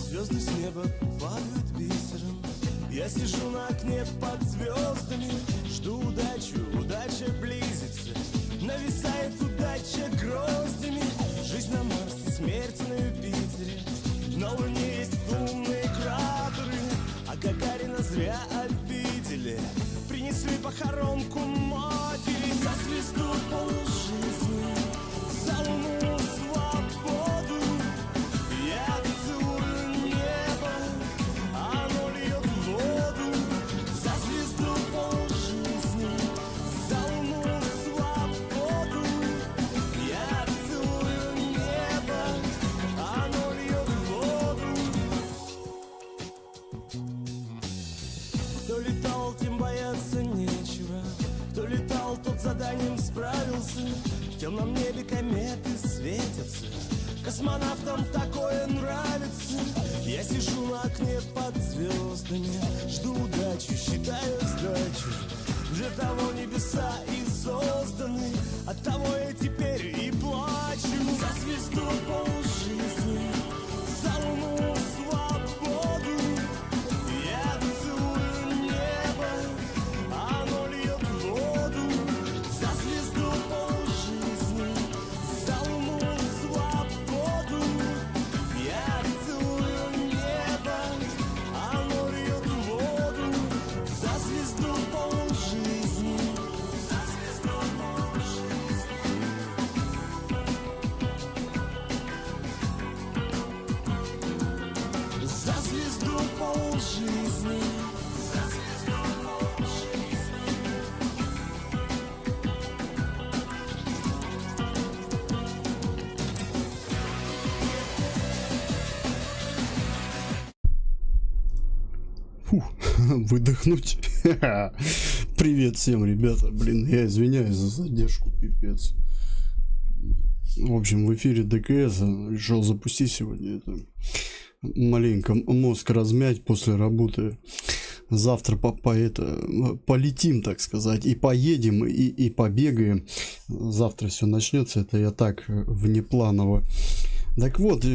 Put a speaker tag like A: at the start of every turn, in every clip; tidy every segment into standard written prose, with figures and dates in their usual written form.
A: Звезды с неба падают бисером. Я сижу на окне под звездами, жду удачу, удача близится. Нависает удача гроздями. Жизнь на Марсе, смерть на Юпитере. На Луне есть лунные кратеры, а Гагарина зря обидели. Принесли похоронку матери за звезду полжизни, за луну свободу. Я целую небо, оно льет воду. За звезду полжизни, за луну свободу. справился. В темном небе кометы светятся, космонавтам такое нравится. Я сижу на окне под звездами, жду удачи, считаю сдачу. Для того небеса и созданы, от того я теперь и плачу. За звезду полжизни, за луну свободу. Я целую небо, оно льет воду. За звезду полжизни, за луну свободу. Я целую небо, оно льет воду. За звезду полжизни, за звезду полжизни. За звезду полжизни, за звезду полжизни.
B: Фух, выдохнуть. Привет всем, ребята. Блин, я извиняюсь за задержку, пипец. В общем, в эфире ДКС решил запустить сегодня это. Маленько мозг размять после работы. Завтра полетим, так сказать, и поедем, и побегаем. Завтра все начнется, это я так внепланово. Так вот,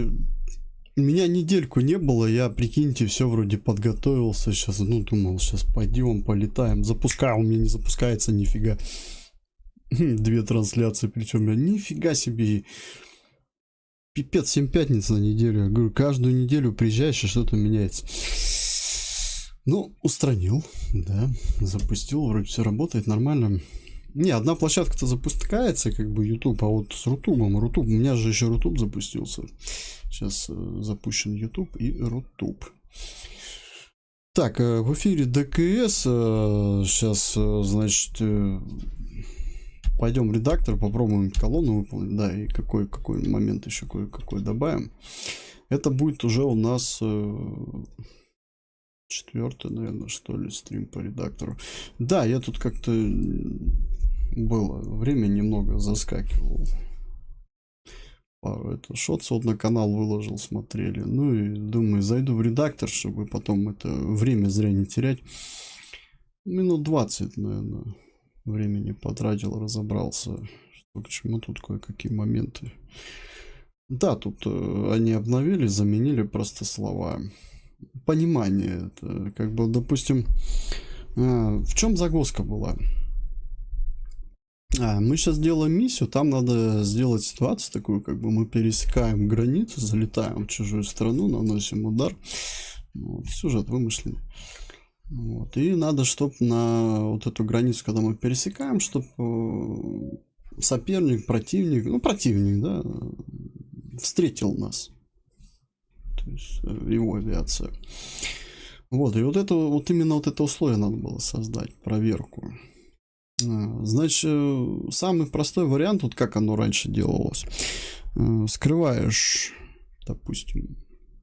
B: меня недельку не было, я, прикиньте, все вроде подготовился, сейчас, думал, сейчас пойдем, полетаем, запускаю, у меня не запускается нифига. 2 трансляции, причем я нифига себе, пипец, 7 пятниц на неделю, я говорю, каждую неделю приезжаешь и что-то меняется. Устранил, да, запустил, вроде все работает нормально. Не, одна площадка-то запускается, как бы YouTube, а вот с Рутубом, у меня же еще Рутуб запустился. Сейчас запущен YouTube и Рутуб. Так, в эфире ДКС. Сейчас, значит, пойдем в редактор, попробуем колонну выполнить. Да, и какой момент еще кое-какой добавим. Это будет уже у нас 4-й, наверное, что ли, стрим по редактору. Да, я тут как-то было время немного заскакивал. Это шотс вот на канал выложил, смотрели. И думаю, зайду в редактор, чтобы потом это время зря не терять. Минут 20, наверное, времени потратил, разобрался, что к чему, тут кое-какие моменты. Да, тут они обновили, заменили просто слова. Понимание. Это как бы, допустим, в чем загвоздка была? Мы сейчас делаем миссию, там надо сделать ситуацию такую, как бы мы пересекаем границу, залетаем в чужую страну, наносим удар. Сюжет вымышленный. И надо, чтобы на вот эту границу, когда мы пересекаем, чтобы соперник, противник, да, встретил нас. То есть его авиация. И вот именно это условие надо было создать, проверку. Значит, самый простой вариант, вот как оно раньше делалось. Скрываешь, допустим,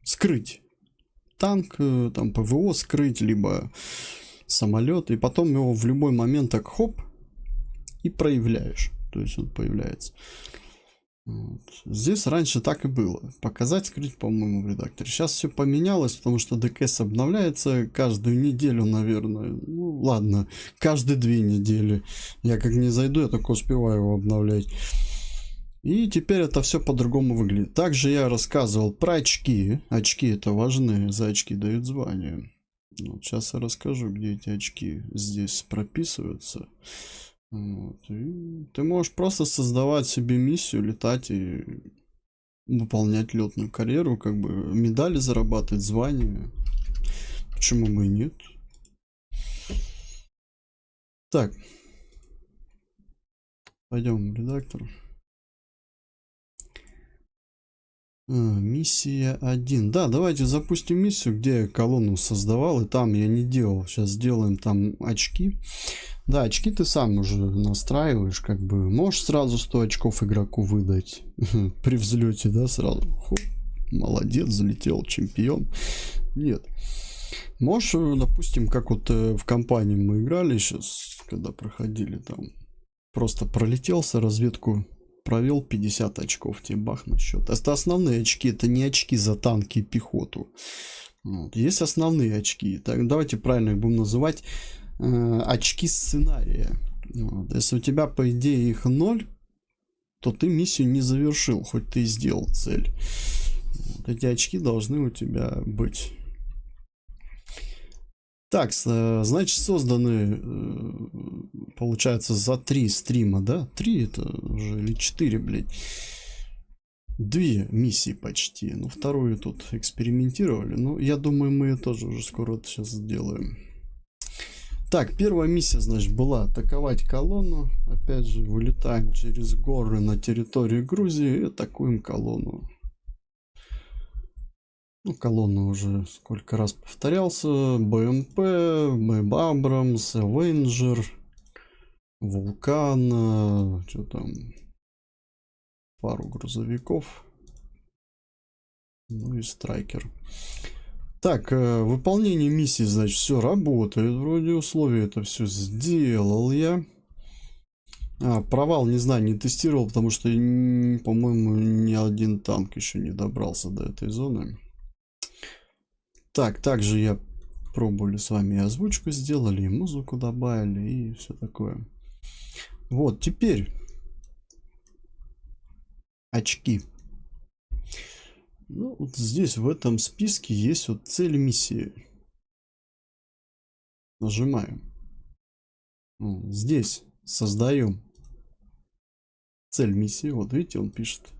B: скрыть танк, там ПВО скрыть, либо самолет, и потом его в любой момент так хоп и проявляешь. То есть он появляется. Здесь раньше так и было. Показать, скрыть, по-моему, в редакторе. Сейчас все поменялось, потому что ДКС обновляется каждую неделю, наверное. Ладно, каждые 2 недели. Я как не зайду, я только успеваю его обновлять. И теперь это все по-другому выглядит. Также я рассказывал про очки. Очки это важны, за очки дают звание. Сейчас я расскажу, где эти очки здесь прописываются. И ты можешь просто создавать себе миссию, летать и выполнять летную карьеру, как бы медали зарабатывать, звания. Почему бы и нет? Так, пойдем в редактор. Миссия 1. Да, давайте запустим миссию, где я колонну создавал, и там я не делал. Сейчас сделаем там очки. Да, очки ты сам уже настраиваешь, как бы. Можешь сразу 100 очков игроку выдать при взлете, да, сразу. Хоп, молодец, залетел, чемпион. Нет. Можешь, допустим, как вот в компании мы играли сейчас, когда проходили там просто пролетелся, разведку провел, 50 очков тебе бах на счет. Это основные очки, это не очки за танки и пехоту. Вот. Есть основные очки. Так, давайте правильно их будем называть. Очки сценария. Вот. Если у тебя, по идее, их 0, то ты миссию не завершил, хоть ты и сделал цель. Вот эти очки должны у тебя быть. Так, значит, созданы, получается, за 3 стрима, да? 3 это уже, или 4, блядь. 2 миссии почти. Ну, вторую тут экспериментировали. Ну, я думаю, мы ее тоже уже скоро вот сейчас сделаем. Так, первая миссия, значит, была атаковать колонну. Опять же, вылетаем через горы на территорию Грузии и атакуем колонну. Ну, колонна уже сколько раз повторялся. БМП, Мэйб Абрамс, Авенджер, Вулкан, что там, пару грузовиков, ну и Страйкер. Так, выполнение миссии, значит, все работает. Вроде условия это все сделал я. Провал, не знаю, не тестировал, потому что, по-моему, ни один танк еще не добрался до этой зоны. Так, также я пробовали с вами озвучку сделали, и музыку добавили, и все такое. Вот, теперь очки. Ну, вот здесь в этом списке есть вот цель миссии. Нажимаем. Здесь создаем цель миссии. Вот видите, он пишет.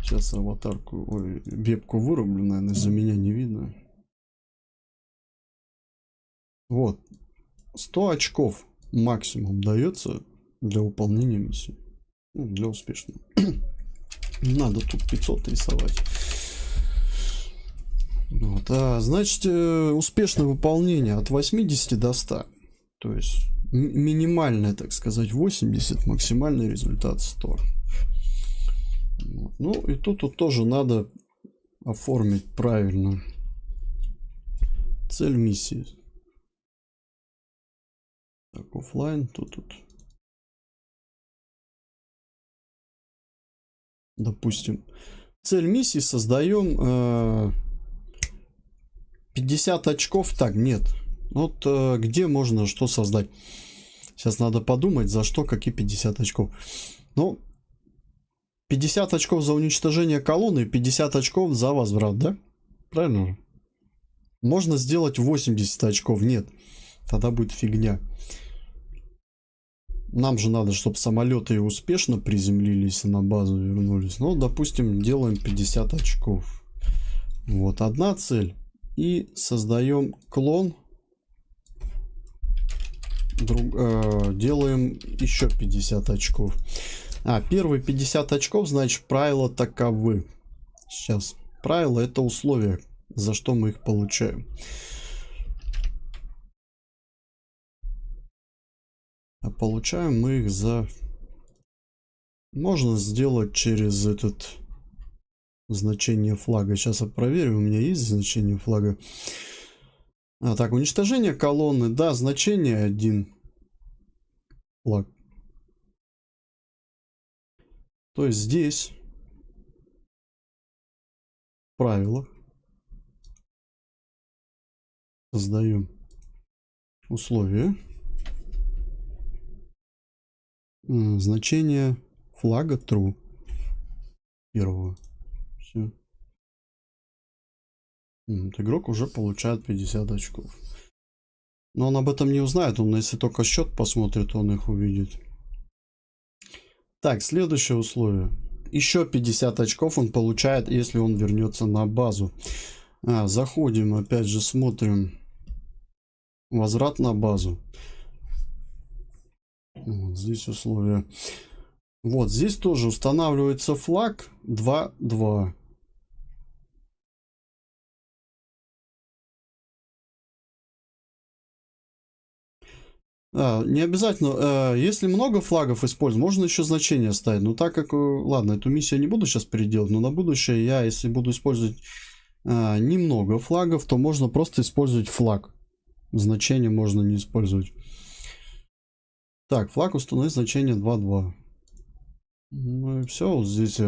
B: Сейчас аватарку, ой, вебку вырублю, наверное, из-за меня не видно. Вот. 100 очков максимум дается для выполнения миссии. Ну, для успешного. Не надо тут 500 рисовать. Вот. Значит, успешное выполнение от 80 до 100. То есть минимальное, так сказать, 80, максимальный результат 100. Вот. Ну и тут вот тоже надо оформить правильно цель миссии. Так, оффлайн, тут. Допустим, цель миссии создаем 50 очков. Так, нет. Вот где можно что создать? Сейчас надо подумать, за что, какие 50 очков. Ну, 50 очков за уничтожение колонны и 50 очков за возврат, да? Правильно? Можно сделать 80 очков. Нет, тогда будет фигня. Нам же надо, чтобы самолеты успешно приземлились и на базу вернулись. Ну, допустим, делаем 50 очков. Вот одна цель. И создаем клон. Делаем еще 50 очков. Первые 50 очков, значит, правила таковы. Сейчас. Правила — это условия, за что мы их получаем. А получаем мы их за... Можно сделать через этот значение флага. Сейчас я проверю, у меня есть значение флага. Так, уничтожение колонны. Да, значение 1 флаг. То есть здесь в правилах создаем условия. Значение флага true. Первого. Все. Игрок уже получает 50 очков. Но он об этом не узнает. Он, если только счет посмотрит, он их увидит. Так, следующее условие. Еще 50 очков он получает, если он вернется на базу. Заходим, опять же смотрим. Возврат на базу. Вот здесь условия. Вот здесь тоже устанавливается флаг 2-2. Не обязательно. Если много флагов использовать, можно еще значение ставить. Но так как... Ладно, эту миссию я не буду сейчас переделать, но на будущее я, если буду использовать немного флагов, то можно просто использовать флаг. Значение можно не использовать. Так, флаг установить значение 2.2. Ну и все, вот здесь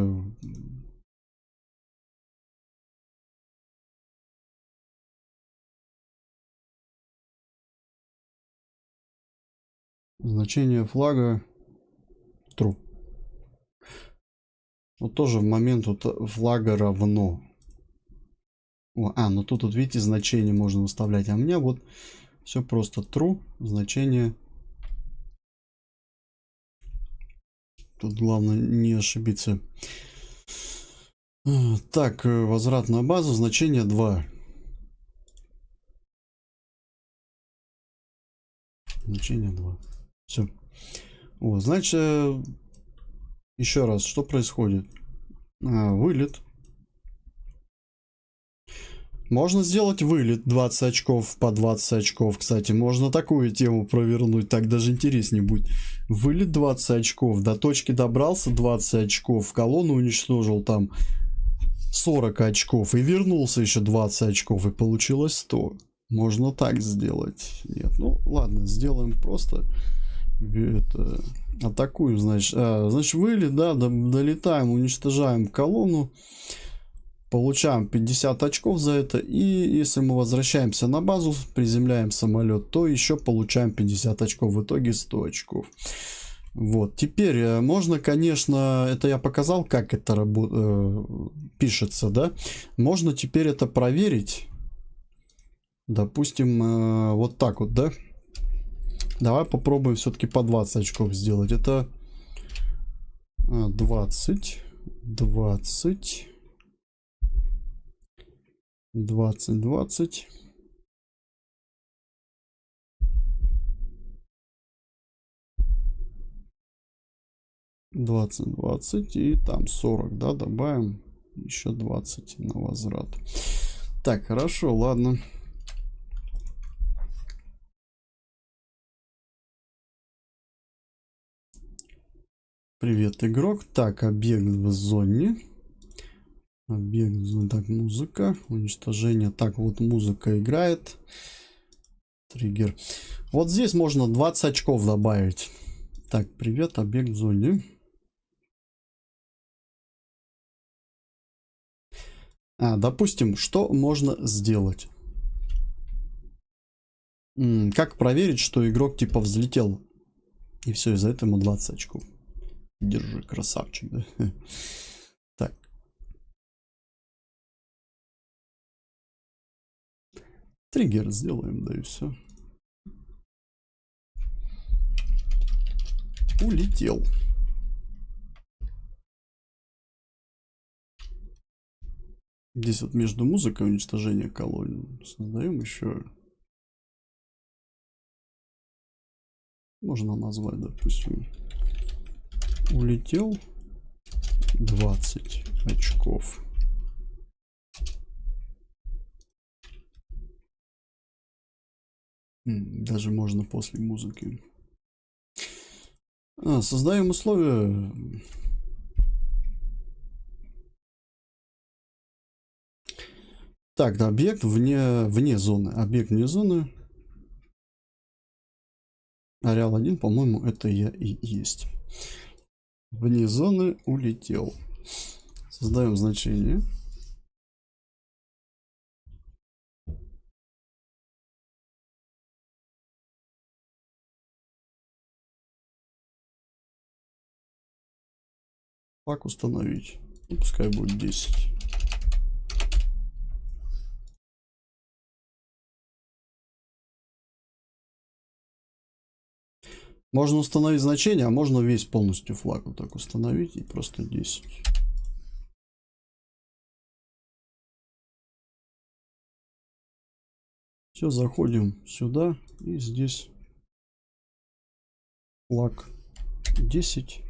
B: значение флага true. Вот тоже в момент вот флага равно. Ну тут вот видите, значение можно выставлять. А у меня вот все просто true, значение. Тут главное не ошибиться. Так, возврат на базу, значение 2. Значение 2. Все. Вот, значит, еще раз, что происходит? Вылет. Можно сделать вылет 20 очков по 20 очков. Кстати, можно такую тему провернуть, так даже интереснее будет. Вылет 20 очков, до точки добрался 20 очков, колонну уничтожил там 40 очков и вернулся еще 20 очков и получилось 100. Можно так сделать. Нет, ну ладно, сделаем просто. Это, атакуем, значит. Значит, вылет, да, долетаем, уничтожаем колонну. Получаем 50 очков за это. И если мы возвращаемся на базу, приземляем самолет, то еще получаем 50 очков. В итоге 100 очков. Вот. Теперь можно, конечно, это я показал, как это пишется, да. Можно теперь это проверить. Допустим, вот так вот, да. Давай попробуем все-таки по 20 очков сделать. Это 20, 20, 20, 20. 20, 20 и там 40, да, добавим еще 20 на возврат. Так, хорошо, ладно. Привет, игрок. Так, объект в зоне. Объект в зоне. Так, музыка. Уничтожение. Так, вот музыка играет. Триггер. Вот здесь можно 20 очков добавить. Так, привет, объект в зоне. Допустим, что можно сделать? Как проверить, что игрок типа взлетел? И все, из-за этого ему 20 очков. Держи, красавчик, да? Так. Триггер сделаем, да и все. Улетел. Здесь вот между музыкой и уничтожение колонн создаем еще. Можно назвать, допустим, улетел 20 очков. Даже можно после музыки. Создаем условия. Так, да, объект вне зоны. Объект вне зоны. Ареал 1, по-моему, это я и есть. Вне зоны улетел. Создаем значение. Флаг установить. Ну, пускай будет 10. Можно установить значение, а можно весь полностью флаг вот так установить и просто 10. Все, заходим сюда и здесь флаг 10.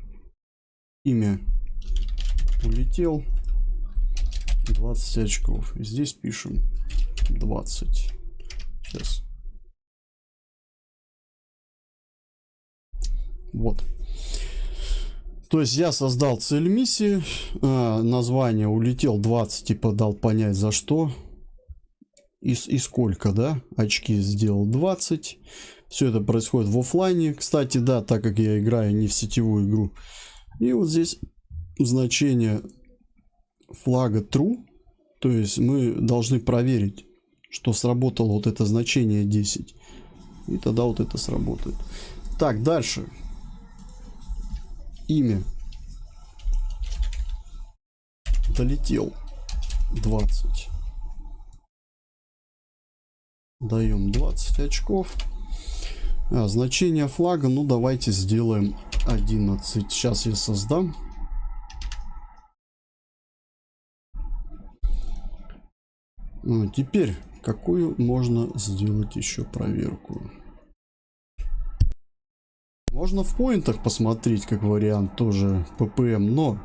B: Имя улетел 20 очков. И здесь пишем 20. Сейчас. Вот. То есть я создал цель миссии. Название улетел 20, типа дал понять за что. И сколько, да? Очки сделал 20. Все это происходит в оффлайне. Кстати, да, так как я играю не в сетевую игру. И вот здесь значение флага true. То есть мы должны проверить, что сработало вот это значение 10. И тогда вот это сработает. Так, дальше. Имя. Долетел. 20. Даем 20 очков. Значение флага, ну давайте сделаем 11. Сейчас я создам. Теперь, какую можно сделать еще проверку? Можно в поинтах посмотреть, как вариант, тоже ППМ, но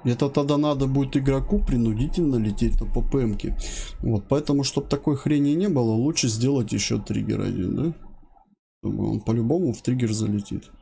B: это тогда надо будет игроку принудительно лететь на ППМ-ке. Вот, поэтому, чтобы такой хрени не было, лучше сделать еще триггер один, да? Чтобы он по-любому в триггер залетит.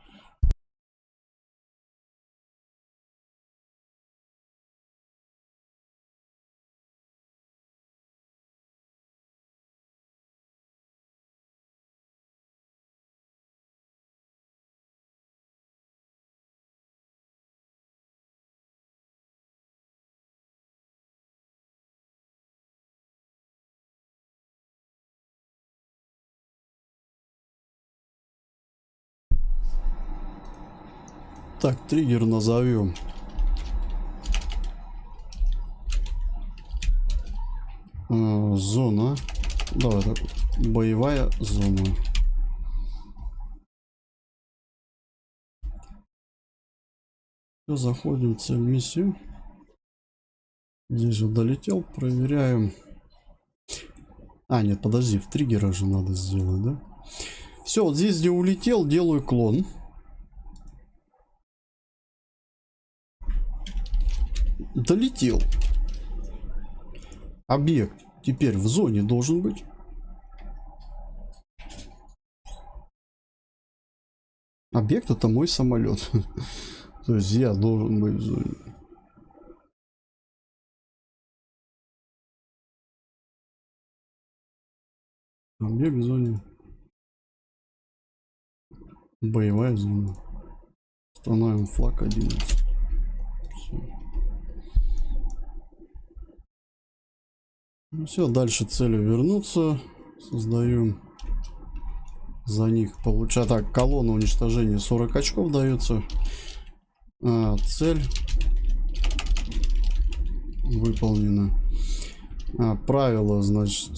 B: Так, триггер назовем. Зона. Давай так. Боевая зона. Все, заходим в цель миссию. Здесь вот долетел, проверяем. А, нет, подожди, в триггера же надо сделать, да? Все, вот здесь, где улетел, делаю клон. Долетел. Объект теперь в зоне должен быть. Объект — это мой самолет. То есть я должен быть в зоне. Объект в зоне. Боевая зона. Устанавливаем флаг 11. Все. Ну все, дальше цели вернуться. Создаем за них. Получать. Так, колонна уничтожения 40 очков дается. Цель выполнена. Правило, значит,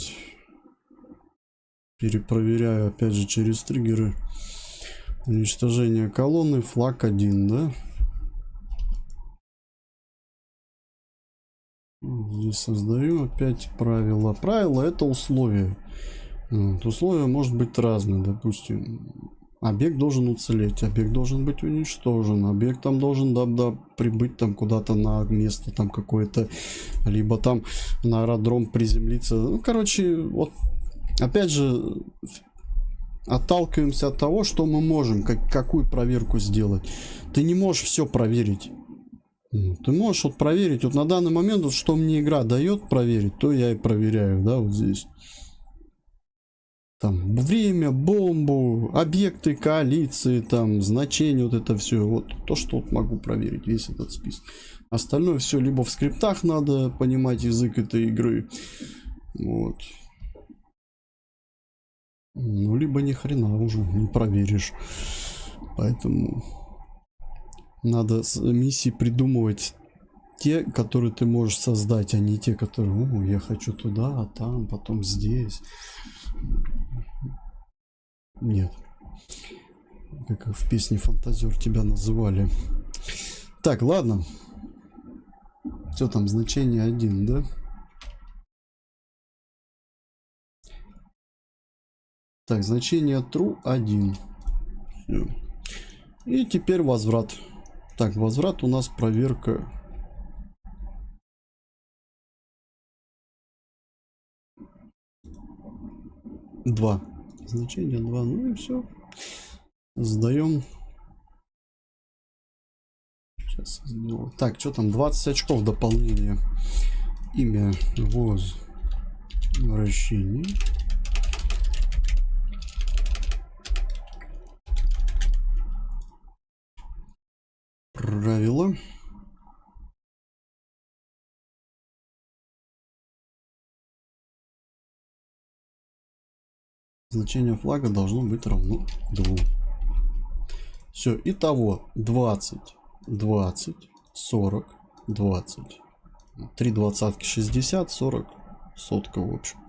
B: перепроверяю опять же через триггеры. Уничтожение колонны, флаг 1, да? Здесь создаю опять правила. Правило — это условия. Вот, условия может быть разные. Допустим, объект должен уцелеть, объект должен быть уничтожен, объект там должен прибыть там куда-то на место там какое-то, либо там на аэродром приземлиться. Ну, короче, вот опять же отталкиваемся от того, что мы можем, какую проверку сделать. Ты не можешь все проверить. Ты можешь вот проверить, вот на данный момент, вот, что мне игра дает проверить, то я и проверяю, да, вот здесь. Там время, бомбу, объекты коалиции, там значение, вот это все, вот то, что вот могу проверить, весь этот список. Остальное все либо в скриптах надо понимать язык этой игры, вот. Ну, либо ни хрена уже не проверишь. Поэтому надо миссии придумывать те, которые ты можешь создать, а не те, которые, я хочу туда, а там, потом здесь. Нет. Как в песне «Фантазер» тебя называли. Так, ладно. Все, там значение 1, да? Так, значение true 1. Все. И теперь возврат. Так, возврат у нас проверка. Два. Значение 2. Ну и все. Сдаем. Сейчас сделаю. Так, что там? 20 очков дополнения. Имя, возвращение. правила. Значение флага должно быть равно 2. Все, итого 20, 20, 40, 20. 3 двадцатки 60, 40, сотка в общем.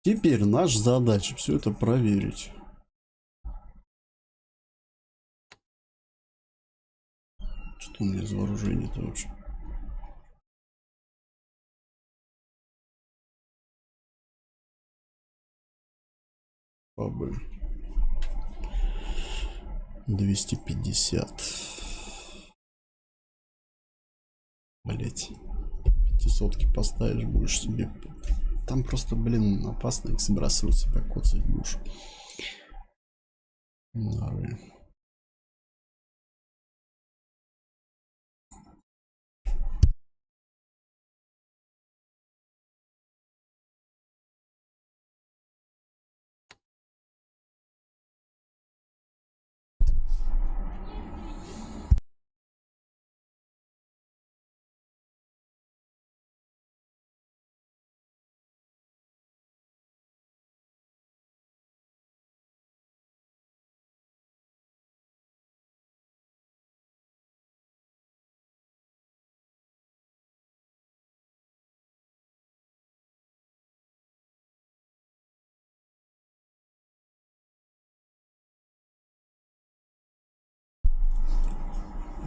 B: Теперь наша задача все это проверить. Что у меня из вооружения-то вообще? ПБ 250. Блять. 500-ки поставишь, будешь себе. Там просто, блин, опасно их сбрасывать, себя коцать будешь. Нары.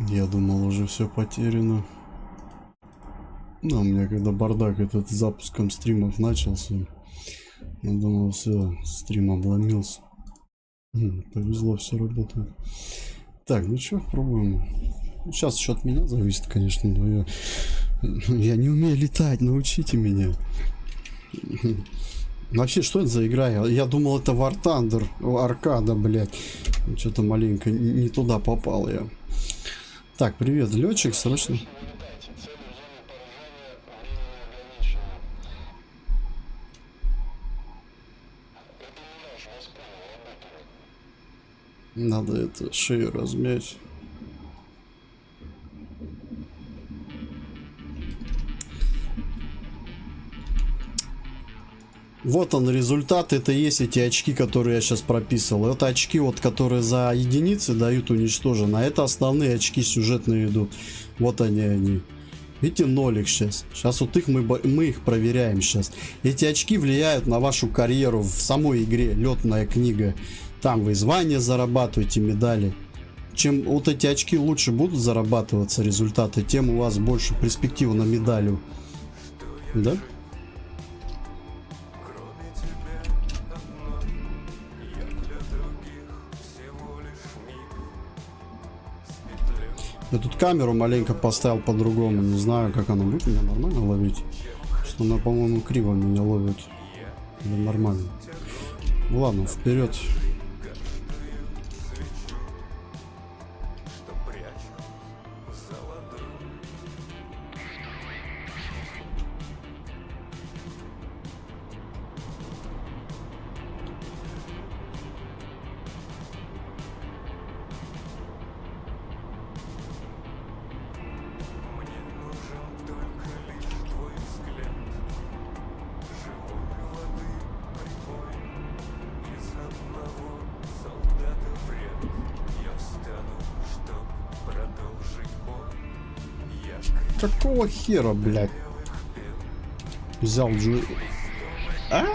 B: Я думал, уже все потеряно. Ну, у меня когда бардак этот с запуском стримов начался, я думал, все, стрим обломился. Повезло, все работает. Так, ну что, пробуем. Сейчас еще от меня зависит, конечно, но я не умею летать, научите меня. Вообще, что это за игра? Я думал, это War Thunder, аркада, блядь. Что-то маленько не туда попал я. Так, привет, летчик, срочно. Надо это шею размять. Вот он результат, это есть эти очки, которые я сейчас прописывал. Это очки, вот, которые за единицы дают уничтожено. А это основные очки сюжетные идут. Вот они. Видите, нолик сейчас. Сейчас вот их мы их проверяем сейчас. Эти очки влияют на вашу карьеру в самой игре. Летная книга. Там вы звания зарабатываете, медали. Чем вот эти очки лучше будут зарабатываться результаты, тем у вас больше перспектив на медалю. Да? Я тут камеру маленько поставил по-другому. Не знаю, как она будет меня нормально ловить. Что она, по-моему, криво меня ловит. Да нормально. Ну ладно, вперед. Какого хера, блядь? Взял Джу... А?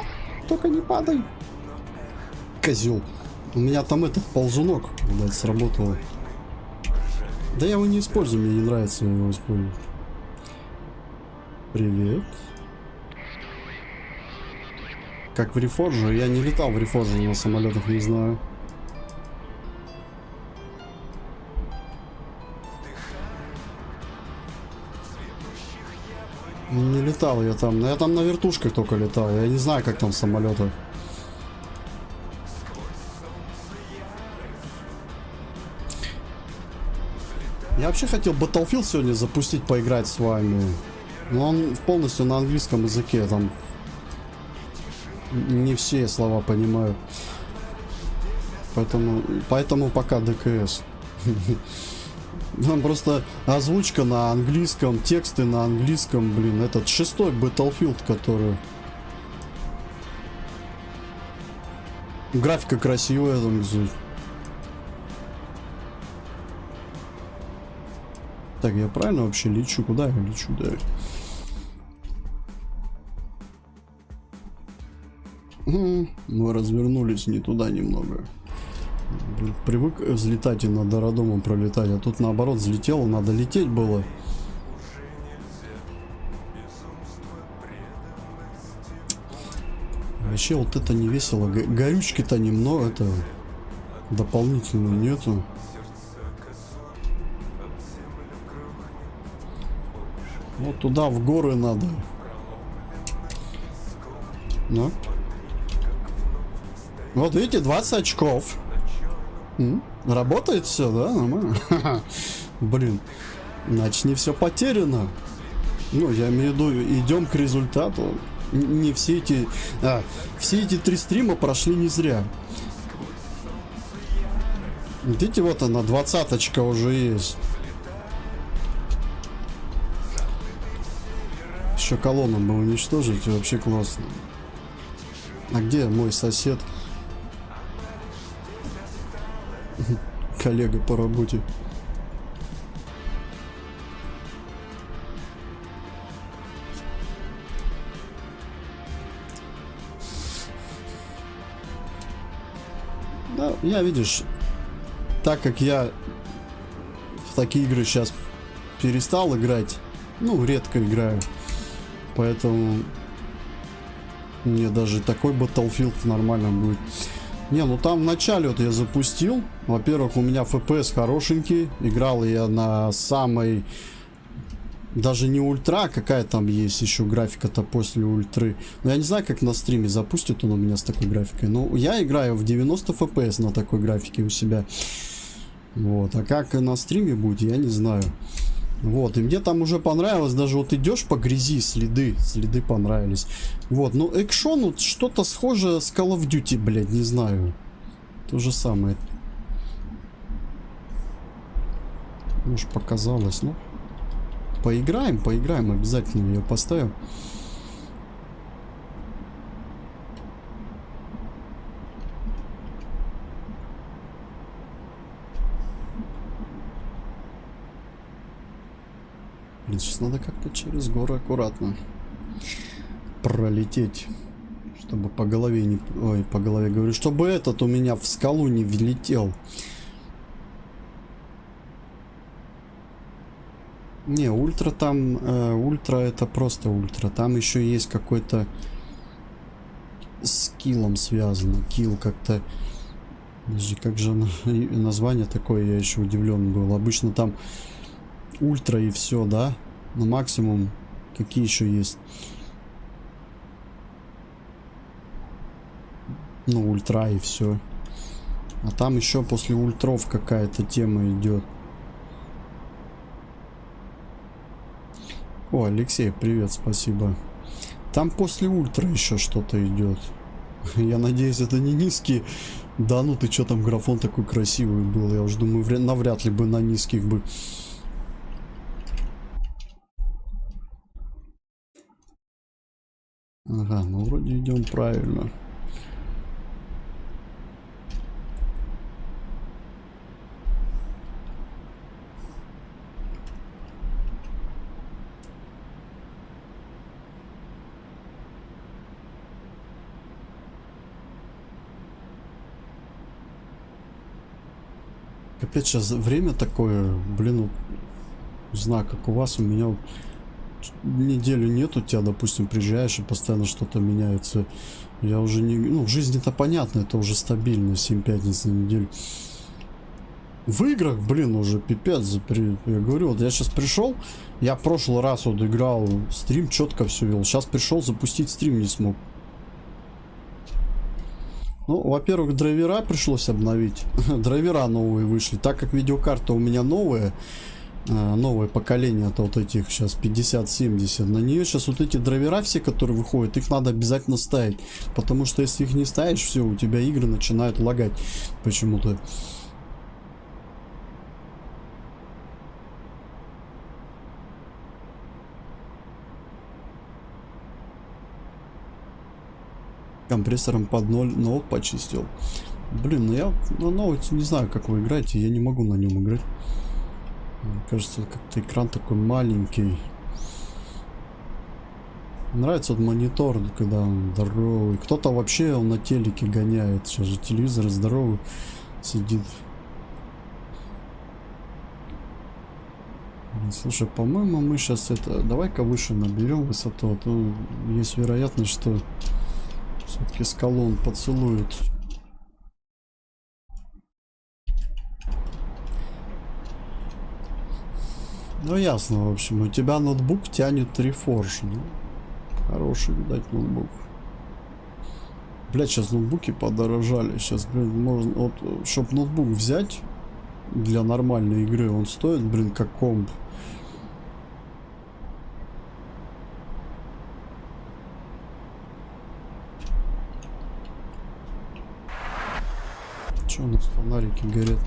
B: Только не падай. Козел. У меня там этот ползунок, блядь, сработал. Да я его не использую, мне не нравится его использовать. Привет. Как в Reforge? Я не летал в Reforge на самолетах, не знаю. Не летал я там. Но я там на вертушках только летал. Я не знаю, как там в самолетах. Я вообще хотел Battlefield сегодня запустить, поиграть с вами. Но он полностью на английском языке. Там не все слова понимаю. Поэтому пока ДКС. Там просто озвучка на английском, тексты на английском, блин. Этот 6-й Battlefield, который... Графика красивая там здесь. Так, я правильно вообще лечу? Куда я лечу, да? Мы развернулись не туда немного. Блин, привык взлетать и над аэродромом пролетать, а тут наоборот взлетело, надо лететь было. Вообще вот это не весело. Горючки-то немного, это дополнительно нету. Вот туда в горы надо. Ну. Вот видите, 20 очков. Работает все, да? Нормально. Блин. Значит, не все потеряно. Ну, я имею в виду, идем к результату. Не все эти... все эти 3 стрима прошли не зря. Видите, вот она, 20-очка уже есть. Еще колонну бы уничтожить, вообще классно. А где мой сосед? Коллега по работе. Да, я, видишь, так как я в такие игры сейчас перестал играть, ну, редко играю, поэтому мне даже такой Battlefield нормально будет. Не, ну там в начале вот я запустил. Во-первых, у меня FPS хорошенький. Играл я на самой... Даже не ультра, какая там есть еще графика-то после ультры. Но я не знаю, как на стриме запустит он у меня с такой графикой. Но я играю в 90 FPS на такой графике у себя. Вот. А как на стриме будет, я не знаю. Вот, и мне там уже понравилось, даже вот идешь по грязи, следы понравились. Вот, ну экшон, вот что-то схожее с Call of Duty, блядь, не знаю. То же самое. Может, показалось, ну. Поиграем, обязательно ее поставим. Блин, сейчас надо как-то через горы аккуратно пролететь, чтобы по голове не... Ой, по голове говорю, чтобы этот у меня в скалу не влетел. Не, ультра там... ультра это просто ультра. Там еще есть какой-то с киллом связано. Килл как-то... Подожди, как же название такое, я еще удивлен был. Обычно там ультра и все, да? Ну, максимум. Какие еще есть? Ну, ультра и все. А там еще после ультров какая-то тема идет. О, Алексей, привет, спасибо. Там после ультра еще что-то идет. Я надеюсь, это не низкие. Да ну ты что, там графон такой красивый был. Я уже думаю, навряд ли бы на низких бы. Ага, ну вроде идем правильно. Опять сейчас время такое, блин, не знаю, как у вас, у меня неделю нет, у тебя, допустим, приезжаешь и постоянно что-то меняется. Я уже не... Ну, в жизни-то понятно, это уже стабильно, 7 пятниц на неделю. В играх, блин, уже пипец. Я говорю, вот я сейчас пришел, я в прошлый раз вот играл, стрим четко все вел. Сейчас пришел, запустить стрим не смог. Ну, во-первых, драйвера пришлось обновить. Драйвера новые вышли. Так как видеокарта у меня новая, новое поколение, это вот этих сейчас 50-70, на нее сейчас вот эти драйвера все, которые выходят, их надо обязательно ставить. Потому что если их не ставишь, все, у тебя игры начинают лагать почему-то. Компрессором под 0 ноут почистил. Блин, ну я на ноуте не знаю, как вы играете, я не могу на нем играть. Мне кажется, как-то экран такой маленький. Нравится вот монитор, когда он здоровый. Кто-то вообще он на телеке гоняет. Сейчас же телевизор здоровый сидит. Слушай, по-моему, мы сейчас это... Давай-ка выше наберем высоту, а то есть вероятность, что все-таки скалу он поцелует. Ну ясно, в общем, у тебя ноутбук тянет Reforge, ну, хороший, видать, ноутбук. Блять, сейчас ноутбуки подорожали, сейчас, блин, можно, вот, чтоб ноутбук взять для нормальной игры, он стоит, блин, как комп. Че у нас фонарики горят?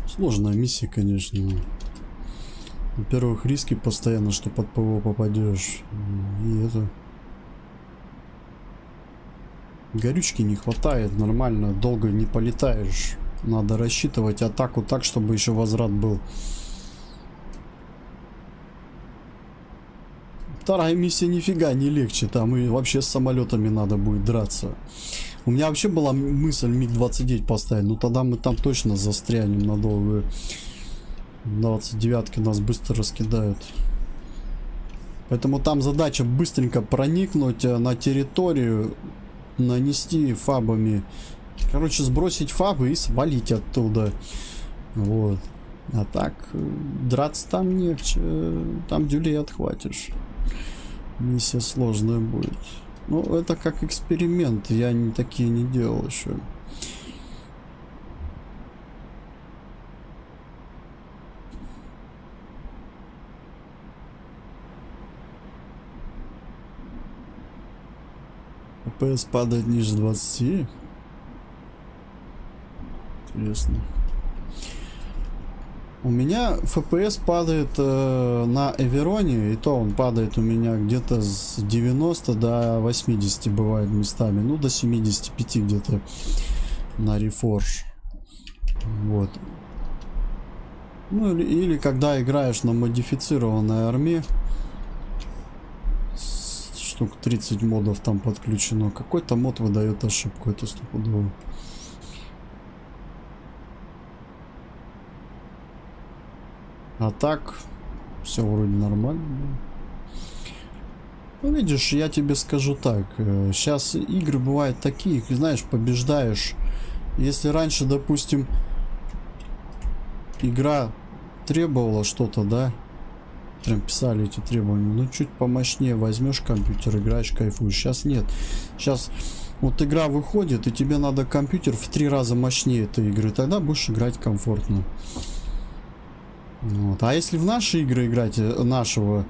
B: Сложная миссия, конечно. Во-первых, риски постоянно, что под ПВО попадешь. И это... Горючки не хватает, нормально, долго не полетаешь. Надо рассчитывать атаку так, чтобы еще возврат был. Вторая миссия нифига не легче, там и вообще с самолетами надо будет драться. У меня вообще была мысль МиГ-29 поставить, но тогда мы там точно застрянем надолго. 29-ки нас быстро раскидают. Поэтому там задача быстренько проникнуть на территорию, нанести фабами. Короче, сбросить фабы и свалить оттуда. Вот. А так, драться там легче. Там дюлей отхватишь. Миссия сложная будет. Ну, это как эксперимент. Я такие не делал еще. ПС падает ниже 20. Интересно. У меня FPS падает на Эвероне, и то он падает у меня где-то с 90 до 80 бывает местами, ну до 75 где-то на Reforge. Вот. Ну или когда играешь на модифицированной арме, штук 30 модов там подключено, какой-то мод выдает ошибку, это стопудово. А так, все вроде нормально. Ну, видишь, я тебе скажу так. Сейчас игры бывают такие, знаешь, побеждаешь. Если раньше, допустим, игра требовала что-то, да? Прям писали эти требования. Ну, чуть помощнее возьмешь компьютер, играешь, кайфуешь. Сейчас нет. Сейчас вот игра выходит, и тебе надо компьютер в 3 раза мощнее этой игры. Тогда будешь играть комфортно. Вот. А если в наши игры играть нашего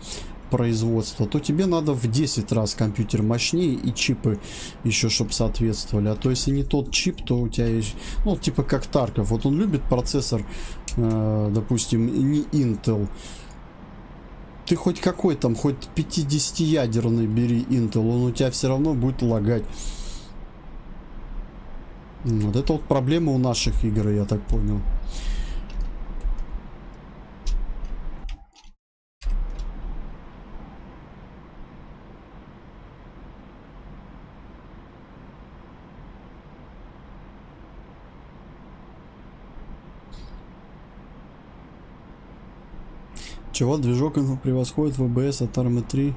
B: производства, то тебе надо в 10 раз компьютер мощнее и чипы еще чтобы соответствовали. А то если не тот чип, то у тебя есть, ну типа как Тарков, вот он любит процессор, допустим, не Intel. Ты хоть какой там, хоть 50-ядерный бери Intel, он у тебя все равно будет лагать. Вот это вот проблема у наших игр, я так понял. Чего движок превосходит ВБС от Arma 3?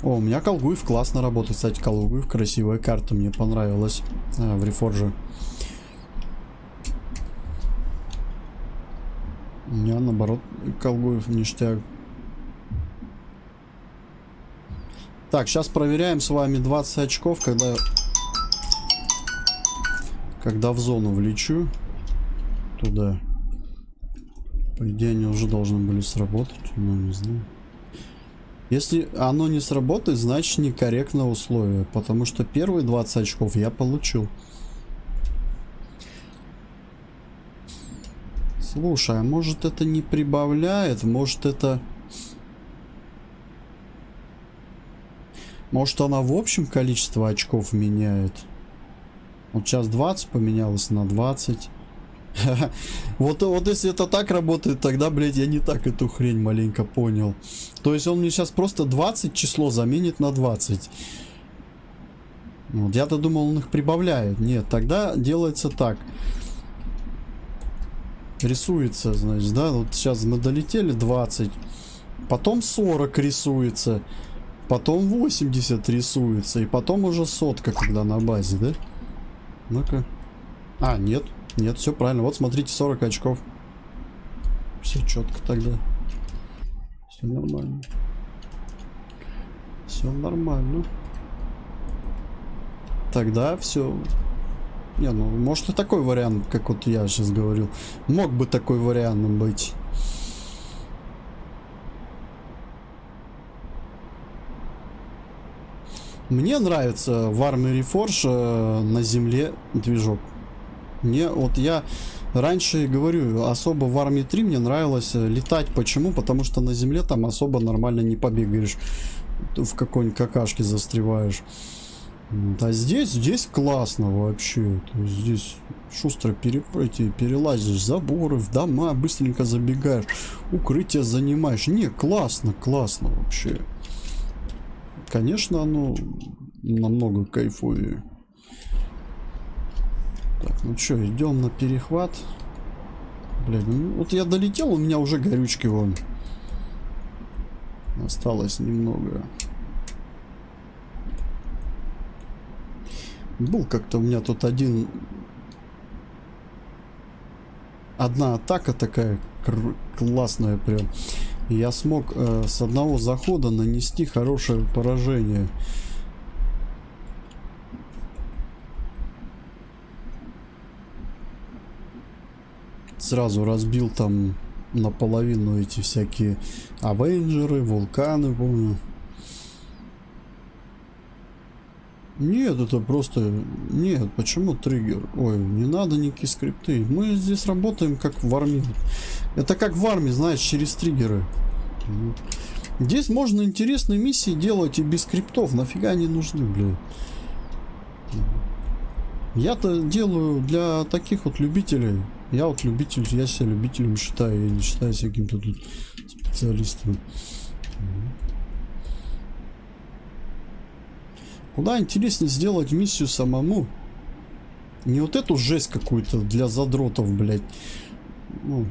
B: О, у меня Колгуев классно работает. Кстати, Колгуев красивая карта, мне понравилась в Reforge. У меня наоборот Колгуев ништяк. Так, сейчас проверяем с вами 20 очков, когда в зону влечу. Туда. По идее, они уже должны были сработать, но не знаю. Если оно не сработает, значит некорректное условие, потому что первые 20 очков я получил. Слушай, а может это не прибавляет? Может это... Может она в общем количество очков меняет? Вот сейчас 20 поменялось на 20. Вот если это так работает, тогда, блядь, я не так эту хрень маленько понял. То есть он мне сейчас просто 20 число заменит на 20. Вот, я-то думал, он их прибавляет. Нет, тогда делается так. Рисуется, значит, да? Вот сейчас мы долетели 20. Потом 40 рисуется. Потом 80 рисуется. И потом уже сотка, когда на базе, да? Ну-ка. А, нет. Нет, все правильно. Вот смотрите, 40 очков. Все четко тогда. Все нормально. Все нормально. Тогда все. Не, ну, может и такой вариант, как вот я сейчас говорил. Мог бы такой вариант быть. Мне нравится в Army Reforge на земле движок. Мне, вот я раньше говорю, особо в Army 3 мне нравилось летать. Почему? Потому что на земле там особо нормально не побегаешь. В какой-нибудь какашке застреваешь. А здесь классно вообще. То есть здесь шустро перелазишь заборы, в дома, быстренько забегаешь, укрытие занимаешь. Не, классно вообще. Конечно, оно намного кайфовее. Так, ну что, идем на перехват. Блин, ну, вот я долетел, у меня уже горючки вон. Осталось немного. Был как-то у меня тут одна атака такая классная прям. И я смог с одного захода нанести хорошее поражение. Сразу разбил там наполовину эти всякие авенджеры, вулканы, помню. Нет, это просто... Нет, почему триггер? Ой, не надо никакие скрипты. Мы здесь работаем как в армии. Это как в армии, знаешь, через триггеры. Здесь можно интересные миссии делать и без скриптов. Нафига они нужны, блин? Я-то делаю для таких вот любителей. Я вот любитель, я себя любителем считаю. Я не считаю себя каким-то тут специалистом. Куда интереснее сделать миссию самому. Не вот эту жесть какую-то для задротов, блядь. Ну,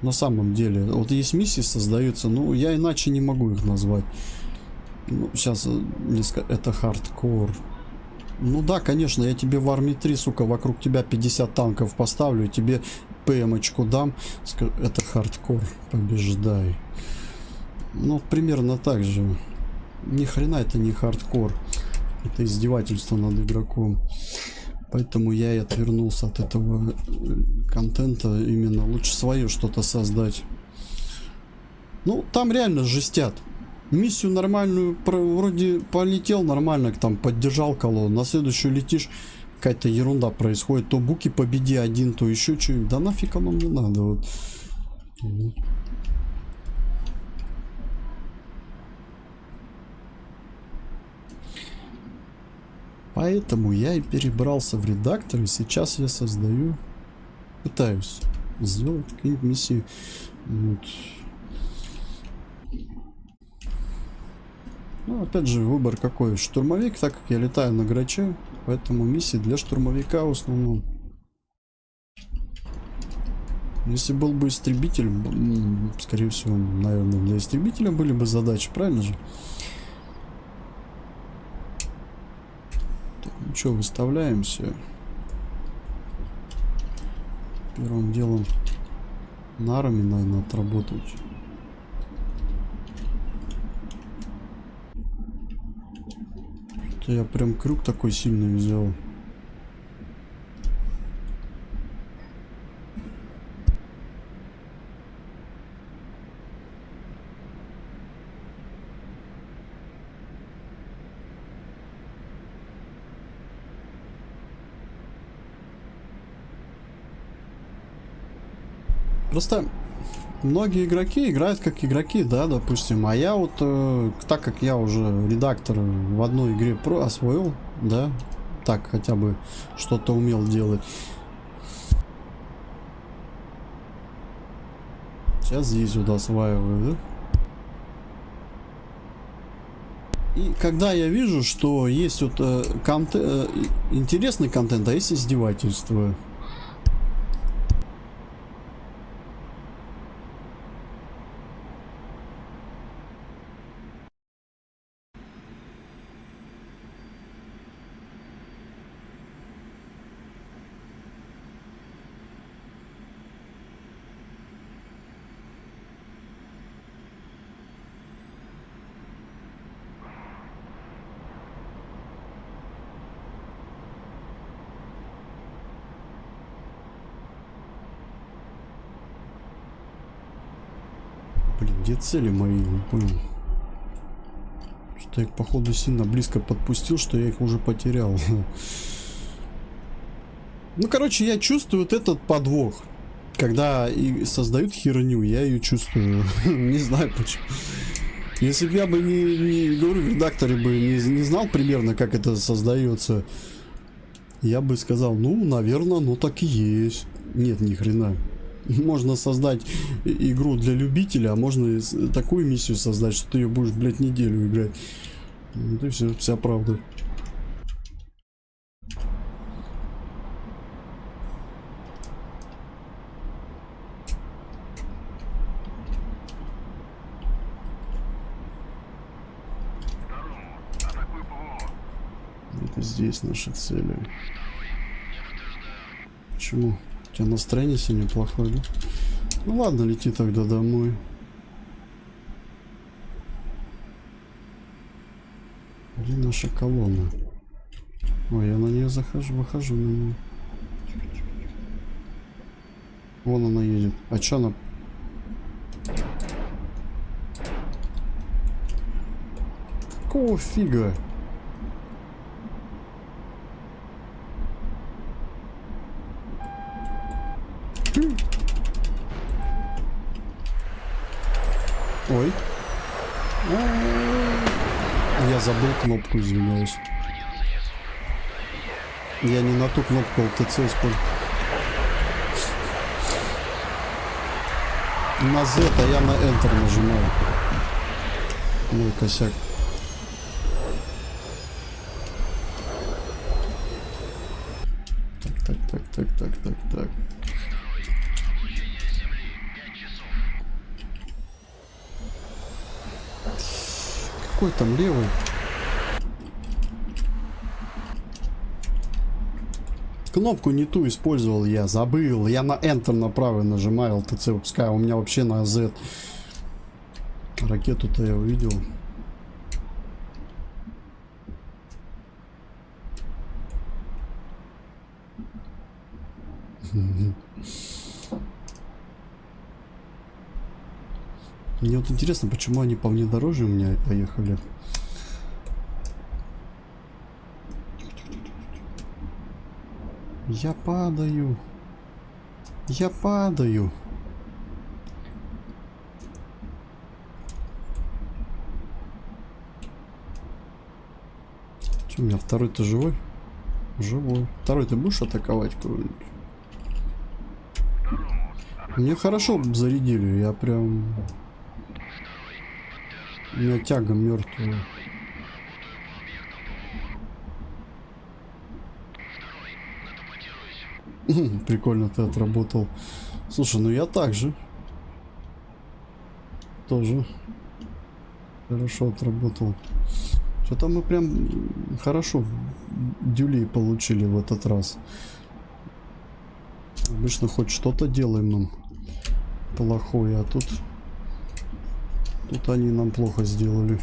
B: на самом деле. Вот есть миссии создаются, ну, я иначе не могу их назвать. Ну, сейчас это хардкор. Ну да, конечно, я тебе в Army 3, сука, вокруг тебя 50 танков поставлю, и тебе ПМ-очку дам. Это хардкор. Побеждай. Ну, примерно так же. Ни хрена это не хардкор. Это издевательство над игроком. Поэтому я и отвернулся от этого контента. Именно лучше свое что-то создать. Ну, там реально жестят. Миссию нормальную, вроде полетел нормально, там поддержал колонну. На следующую летишь, какая-то ерунда происходит. То буки победи один, то еще что-нибудь. Да нафиг оно мне надо. Вот. Поэтому я и перебрался в редактор, и сейчас я создаю, пытаюсь сделать какие-нибудь миссии. Вот. Ну, опять же, выбор какой? Штурмовик, так как я летаю на граче, поэтому миссии для штурмовика в основном. Если был бы истребитель, скорее всего, наверное, для истребителя были бы задачи, правильно же? Ну что, выставляемся. Первым делом нарами, наверное, отработать. Что я прям крюк такой сильный взял. Просто многие игроки играют как игроки, да, допустим. А я вот, так как я уже редактор в одной игре освоил, да, так хотя бы что-то умел делать. Сейчас здесь вот осваиваю, да. И когда я вижу, что есть вот интересный контент, а есть издевательство. Блин, где цели мои? Не понял. Что я их, походу, сильно близко подпустил, что я их уже потерял. Ну, короче, я чувствую вот этот подвох. Когда и создают херню, я ее чувствую. Не знаю почему. Если бы я бы не говорю, в редакторе бы не знал примерно, как это создается, я бы сказал, ну, наверное, ну так и есть. Нет, ни хрена. Можно создать игру для любителя, а можно такую миссию создать, что ты ее будешь, блядь, неделю играть. Вот и все, вся правда. Это здесь наши цели. Почему? У тебя настроение сегодня плохое, да? Ну ладно, лети тогда домой. Где наша колонна? Ой, я на нее выхожу на нее. Вон она едет. А чё она? Какого фига? Ой. Я забыл кнопку, извиняюсь. Я не на ту кнопку ЛТЦ использую. На Z, а я на Enter нажимаю. Мой косяк. Так. Какой там левый? Кнопку не ту использовал, я забыл. Я на Enter на правый нажимаю, ЛТЦ выпускаю. У меня вообще на Z. Ракету-то я увидел. Мне вот интересно, почему они по внедорожью у меня поехали. Я падаю. Я падаю. Что, у меня второй-то живой? Живой. Второй ты будешь атаковать кого-нибудь? Мне хорошо зарядили, я прям... У меня тяга мертвая. Прикольно ты отработал. Слушай, ну я так же. Тоже. Хорошо отработал. Что-то мы прям хорошо дюлей получили в этот раз. Обычно хоть что-то делаем нам плохое, а тут они нам плохо сделали.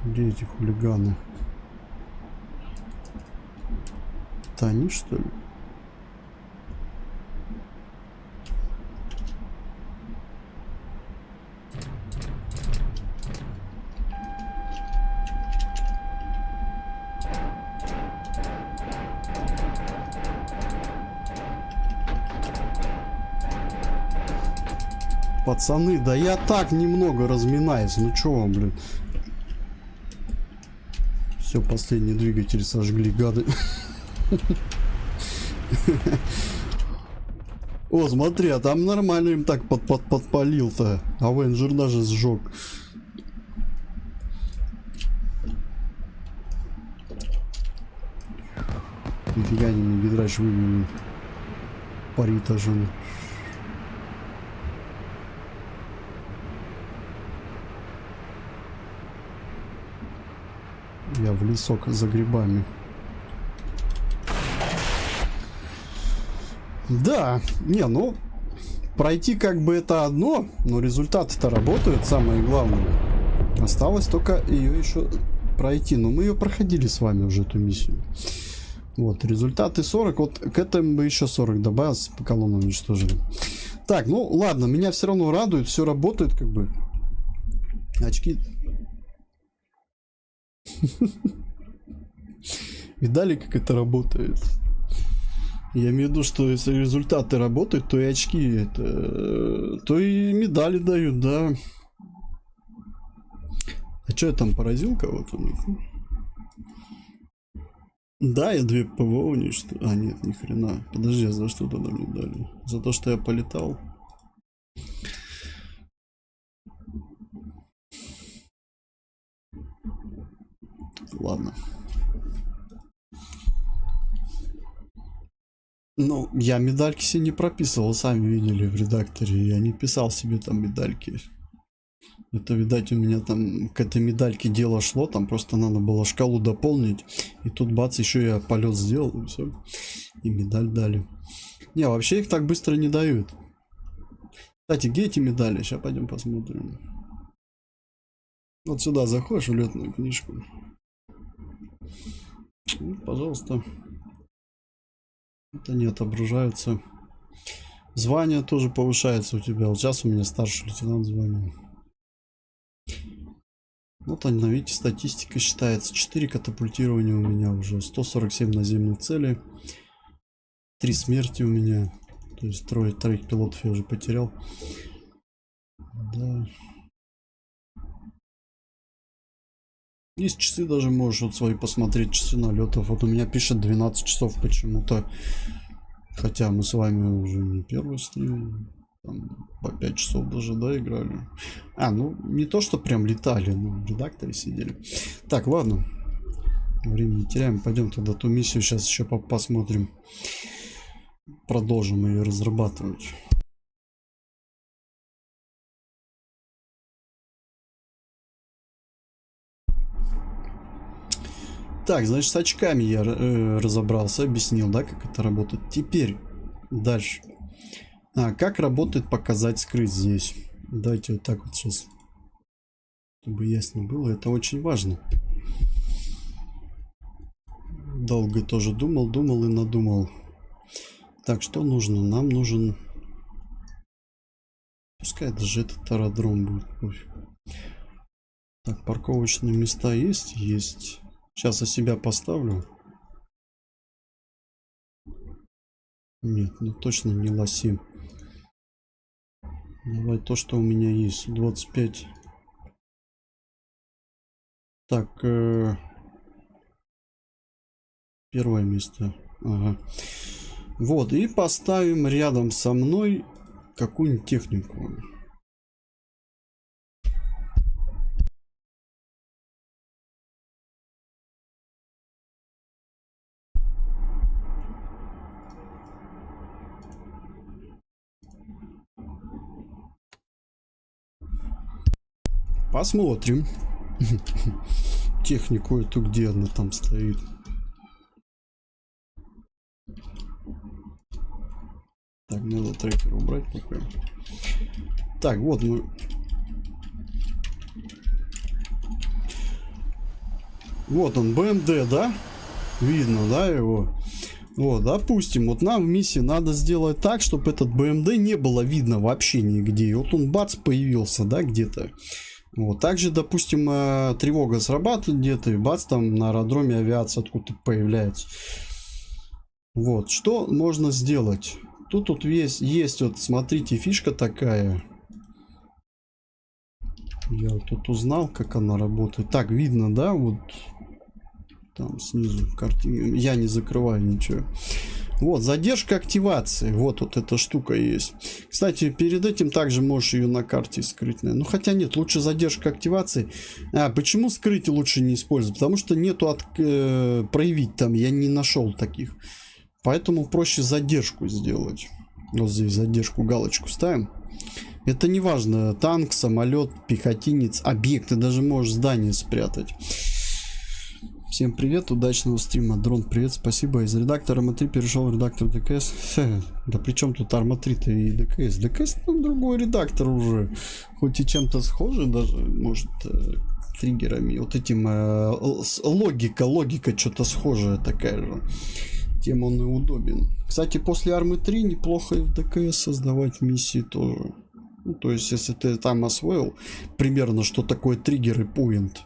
B: Где эти хулиганы? Это они, что ли? Пацаны, да я так немного разминаюсь. Ну чё вам, блин. Все, последний двигатель сожгли, гады. О, смотри, а там нормально им так подпалил-то. Авенджер даже сжег. Нифига не мне гидрач выглянул. Парит аж он. Я в лесок за грибами. Да, не, ну, пройти как бы это одно, но результаты-то работают, самое главное. Осталось только ее еще пройти, но мы ее проходили с вами уже, эту миссию. Вот, результаты 40, вот к этому бы еще 40 добавился, по колонну уничтожили. Так, ну ладно, меня все равно радует, все работает как бы. Очки... Видали, как это работает? Я имею в виду, что если результаты работают, то и очки, это, то и медали дают, да. А что я там поразил кого-то? Да, я 2 ПВО уничтожил. А, нет, ни хрена. Подожди, а за что тогда мне дали? За то, что я полетал? Ладно. Ну, я медальки себе не прописывал, сами видели в редакторе. Я не писал себе там медальки. Это, видать, у меня там к этой медальке дело шло. Там просто надо было шкалу дополнить. И тут бац, еще я полет сделал, и все. И медаль дали. Не, вообще их так быстро не дают. Кстати, где эти медали? Сейчас пойдем посмотрим. Вот сюда заходишь в летную книжку. Ну, пожалуйста. Это не отображается. Звание тоже повышается у тебя. Вот сейчас у меня старший лейтенант звание. Вот она, видите, статистика считается. 4 катапультирования у меня уже. 147 наземных целей. 3 смерти у меня. То есть троих пилотов я уже потерял. Да. Есть часы, даже можешь вот свои посмотреть, часы налетов. Вот у меня пишет 12 часов почему-то. Хотя мы с вами уже не первый стрим. Там по 5 часов даже, да, играли. А, ну не то, что прям летали, но в редакторе сидели. Так, ладно. Времени не теряем. Пойдем тогда ту миссию сейчас еще посмотрим. Продолжим ее разрабатывать. Так, значит, с очками я разобрался, объяснил, да, как это работает. Теперь дальше. Как работает показать скрыть здесь? Давайте вот так вот сейчас, чтобы ясно было. Это очень важно. Долго тоже думал и надумал. Так, что нужно? Нам нужен... Пускай даже этот аэродром будет. Так, парковочные места есть? Есть. Сейчас я себя поставлю. Нет, ну точно не лоси. Давай то, что у меня есть. 25. Так. Первое место. Ага. Вот, и поставим рядом со мной какую-нибудь технику. Посмотрим. Технику эту, где она там стоит. Так, надо трекер убрать пока. Так, вот мы... Вот он, БМД, да? Видно, да, его? Вот, допустим, вот нам в миссии надо сделать так, чтобы этот БМД не было видно вообще нигде. И вот он, бац, появился, да, где-то. Вот, также, допустим, тревога срабатывает где-то, и бац, там на аэродроме авиация откуда-то появляется. Вот, что можно сделать? Тут есть вот, смотрите, фишка такая. Я тут узнал, как она работает. Так, видно, да? Вот там снизу картинка. Я не закрываю ничего. Вот, задержка активации. Вот эта штука есть. Кстати, перед этим также можешь ее на карте скрыть. Ну, хотя нет, лучше задержка активации. Почему скрыть лучше не использовать? Потому что нету проявить там. Я не нашел таких. Поэтому проще задержку сделать. Вот здесь задержку, галочку ставим. Это не важно. Танк, самолет, пехотинец, объект. Ты даже можешь здание спрятать. Всем привет, удачного стрима. Дрон, привет, спасибо. Из редактора Arma 3 перешел в редактор ДКС. Да при чем тут Arma 3-то и ДКС? ДКС там другой редактор уже. Хоть и чем-то схожий даже, может, триггерами. Вот этим логика что-то схожая такая же. Тем он и удобен. Кстати, после Arma 3 неплохо и в ДКС создавать миссии тоже. Ну, то есть, если ты там освоил примерно, что такое триггер и поинт,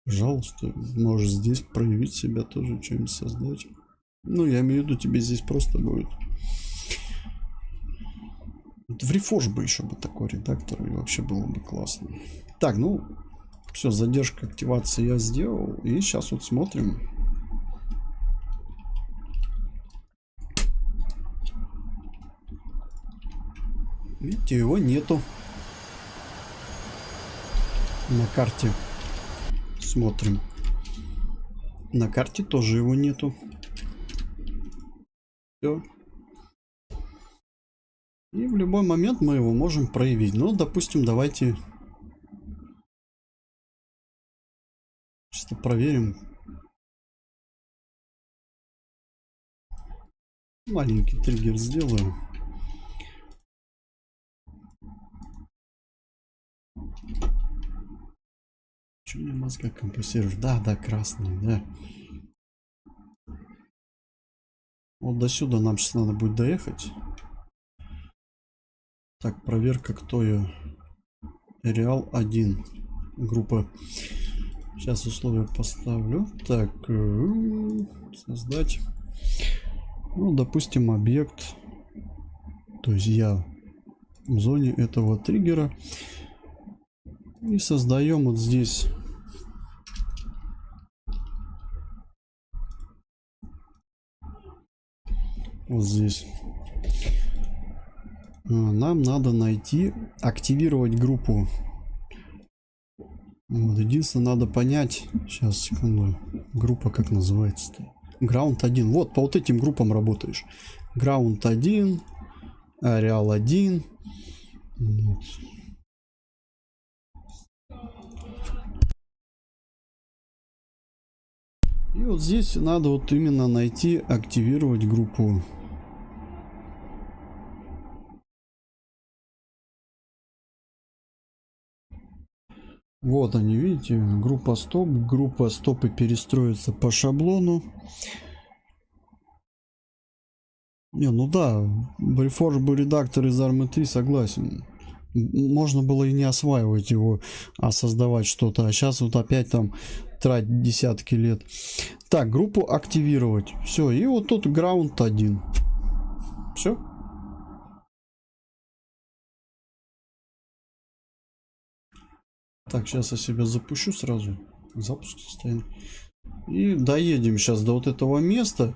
B: пожалуйста, можешь здесь проявить себя тоже, что-нибудь создать. Ну, я имею в виду, тебе здесь просто будет. Вот в Reforge бы еще бы такой редактор, и вообще было бы классно. Так, ну, все, задержка активации я сделал. И сейчас вот смотрим. Видите, его нету на карте. Смотрим. На карте тоже его нету. Все. И в любой момент мы его можем проявить. Ну, допустим, давайте просто проверим. Маленький триггер сделаю. Что мне мозга компенсируешь? Да, красный, да. Вот до сюда нам сейчас надо будет доехать. Так, проверка, кто я. Реал 1. Группа. Сейчас условия поставлю. Так, создать. Ну, допустим, объект. То есть я в зоне этого триггера. И создаем вот здесь. Вот здесь. Нам надо найти, активировать группу. Вот, единственное, надо понять. Сейчас, секунду. Группа как называется-то? Ground 1. Вот, по вот этим группам работаешь. Ground 1. Ареал 1. Вот. И вот здесь надо вот именно найти, активировать группу. Вот они, видите, группа стопы перестроится по шаблону. Не, ну да, Reforge бы редактор из Arma 3, согласен. Можно было и не осваивать его, а создавать что-то. А сейчас вот опять там тратить десятки лет. Так, группу активировать. Все, и вот тут Ground 1. Все. Так, сейчас я себя запущу сразу. Запуск состоит. И доедем сейчас до вот этого места.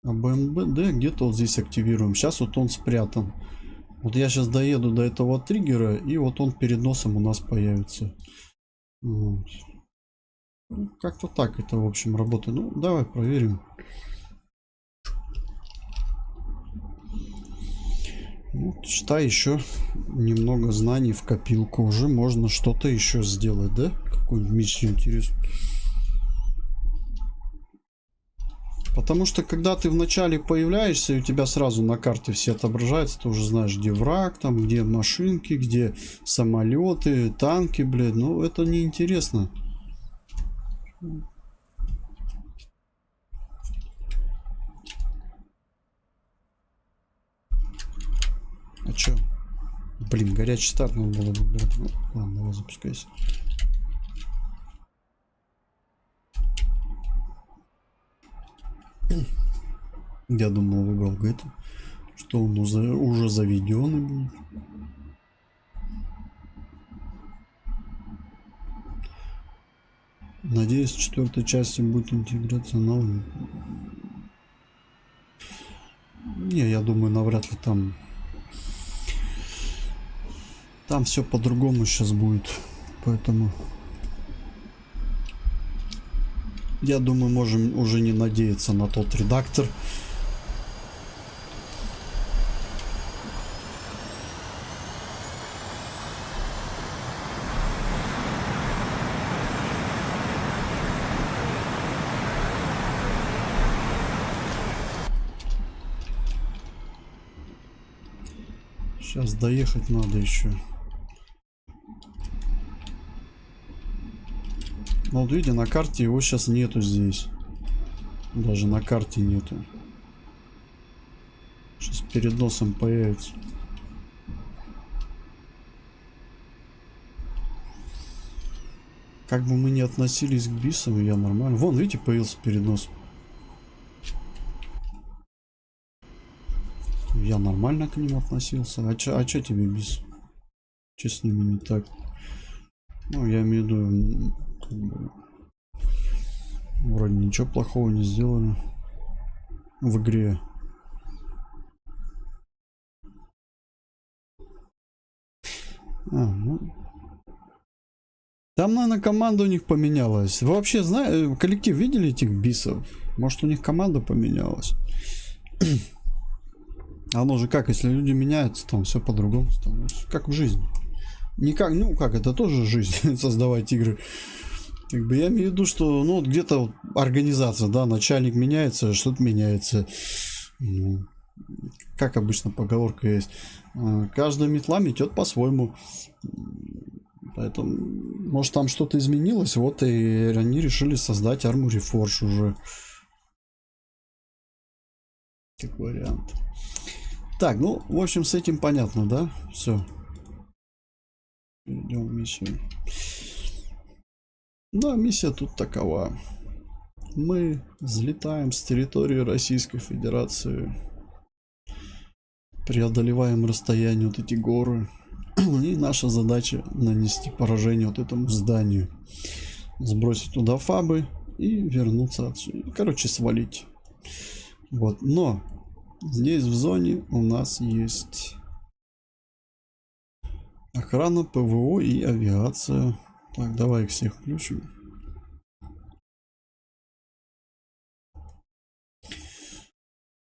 B: А БМБД где-то вот здесь активируем. Сейчас вот он спрятан. Вот я сейчас доеду до этого триггера, и вот он перед носом у нас появится. Вот. Ну, как-то так это, в общем, работает. Ну, давай проверим. Вот, считай, еще немного знаний в копилку. Уже можно что-то еще сделать, да? Какую-нибудь миссию интересную. Потому что, когда ты вначале появляешься, и у тебя сразу на карте все отображаются, ты уже знаешь, где враг, там, где машинки, где самолеты, танки, блядь. Ну, это неинтересно. А чё? Блин, горячий старт надо было бы брать. Ну, ладно, давай запускайся. Я думал, выбрал это, что он уже заведенный будет. Надеюсь, в 4-й части будет интеграция новая. Не, я думаю, навряд ли там. Там все по-другому сейчас будет. Поэтому я думаю, можем уже не надеяться на тот редактор. Сейчас доехать надо еще. Ну, вот видите, на карте его сейчас нету здесь. Даже на карте нету. Сейчас перед носом появится. Как бы мы ни относились к бисам, я нормально. Вон, видите, появился перед носом. Я нормально к ним относился. А чё тебе бис? Че с ними не так? Ну, я имею в виду, как бы, вроде ничего плохого не сделали в игре. Ну. Там, наверное, команда у них поменялась. Вы вообще знаете, коллектив видели этих бисов? Может, у них команда поменялась? Оно же как, если люди меняются, там все по-другому становится. Как в жизни. Не как, ну как, это тоже жизнь, создавать игры. Как бы я имею в виду, что, ну, вот где-то вот организация, да, начальник меняется, что-то меняется. Ну, как обычно поговорка есть. Каждая метла метет по-своему. Поэтому, может, там что-то изменилось, вот и они решили создать Arma Reforged уже. Как вариант. Так, ну, в общем, с этим понятно, да? Все. Перейдем в миссию. Да, миссия тут такова. Мы взлетаем с территории Российской Федерации. Преодолеваем расстояние, вот эти горы. И наша задача нанести поражение вот этому зданию. Сбросить туда фабы и вернуться отсюда. Короче, свалить. Вот, но здесь в зоне у нас есть охрана, ПВО и авиация. Так, давай их всех включим.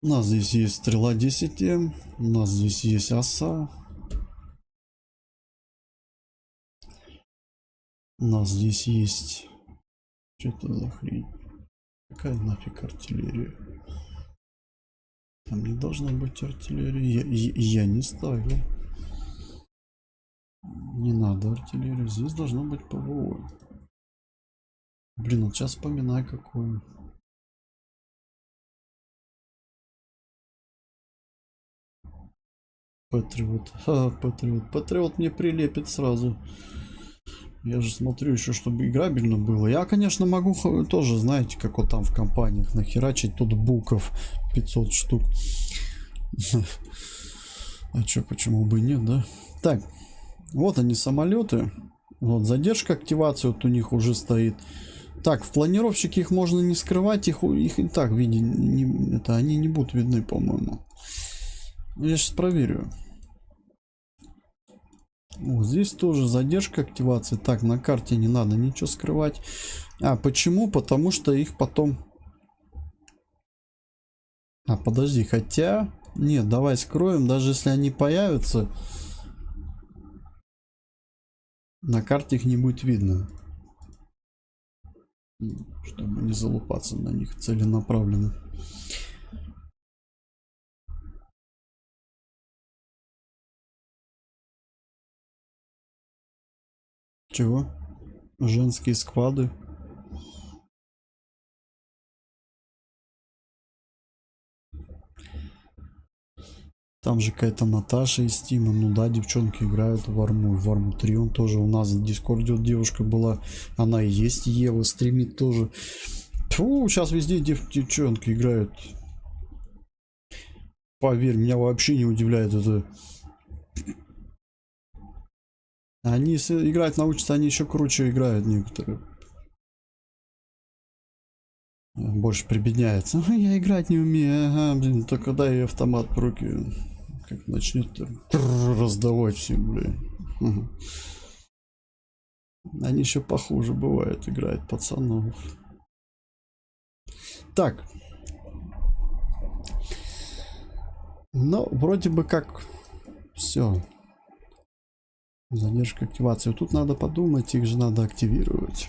B: У нас здесь есть стрела 10М. У нас здесь есть оса. У нас здесь есть... Что это за хрень? Какая нафиг артиллерия? Там не должно быть артиллерии. Я не ставил. Не надо артиллерию. Здесь должно быть ПВО. Блин, вот сейчас вспоминаю какую. Патриот. Патриот. Патриот мне прилепит сразу. Я же смотрю еще, чтобы играбельно было. Я, конечно, могу тоже, знаете, как вот там в компаниях нахерачить тут буков 500 штук. А чё, почему бы и нет, да? Так, вот они самолеты. Вот задержка активации вот у них уже стоит. Так, в планировщике их можно не скрывать, их и так это они не будут видны, по-моему. Я сейчас проверю. Вот здесь тоже задержка активации. Так, на карте не надо ничего скрывать. А почему? Потому что их потом... А, подожди, хотя... Нет, давай скроем, даже если они появятся, на карте их не будет видно. Чтобы не залупаться на них целенаправленно. Чего? Женские сквады. Там же какая-то Наташа из Тима. Ну да, девчонки играют в Арму. В Арму 3 он тоже у нас в Дискорде вот девушка была. Она и есть Ева, стримит тоже. Фу, сейчас везде девчонки играют. Поверь, меня вообще не удивляет это. Они, если играть научатся, они еще круче играют некоторые. больше прибедняется. Я играть не умею. Ага, блин, только дай автомат в руки. Как начнет раздавать всем, блин. Угу. Они еще похуже бывает, играют пацанов. Так. Ну, вроде бы как все. Задержка активации. Тут надо подумать, их же надо активировать.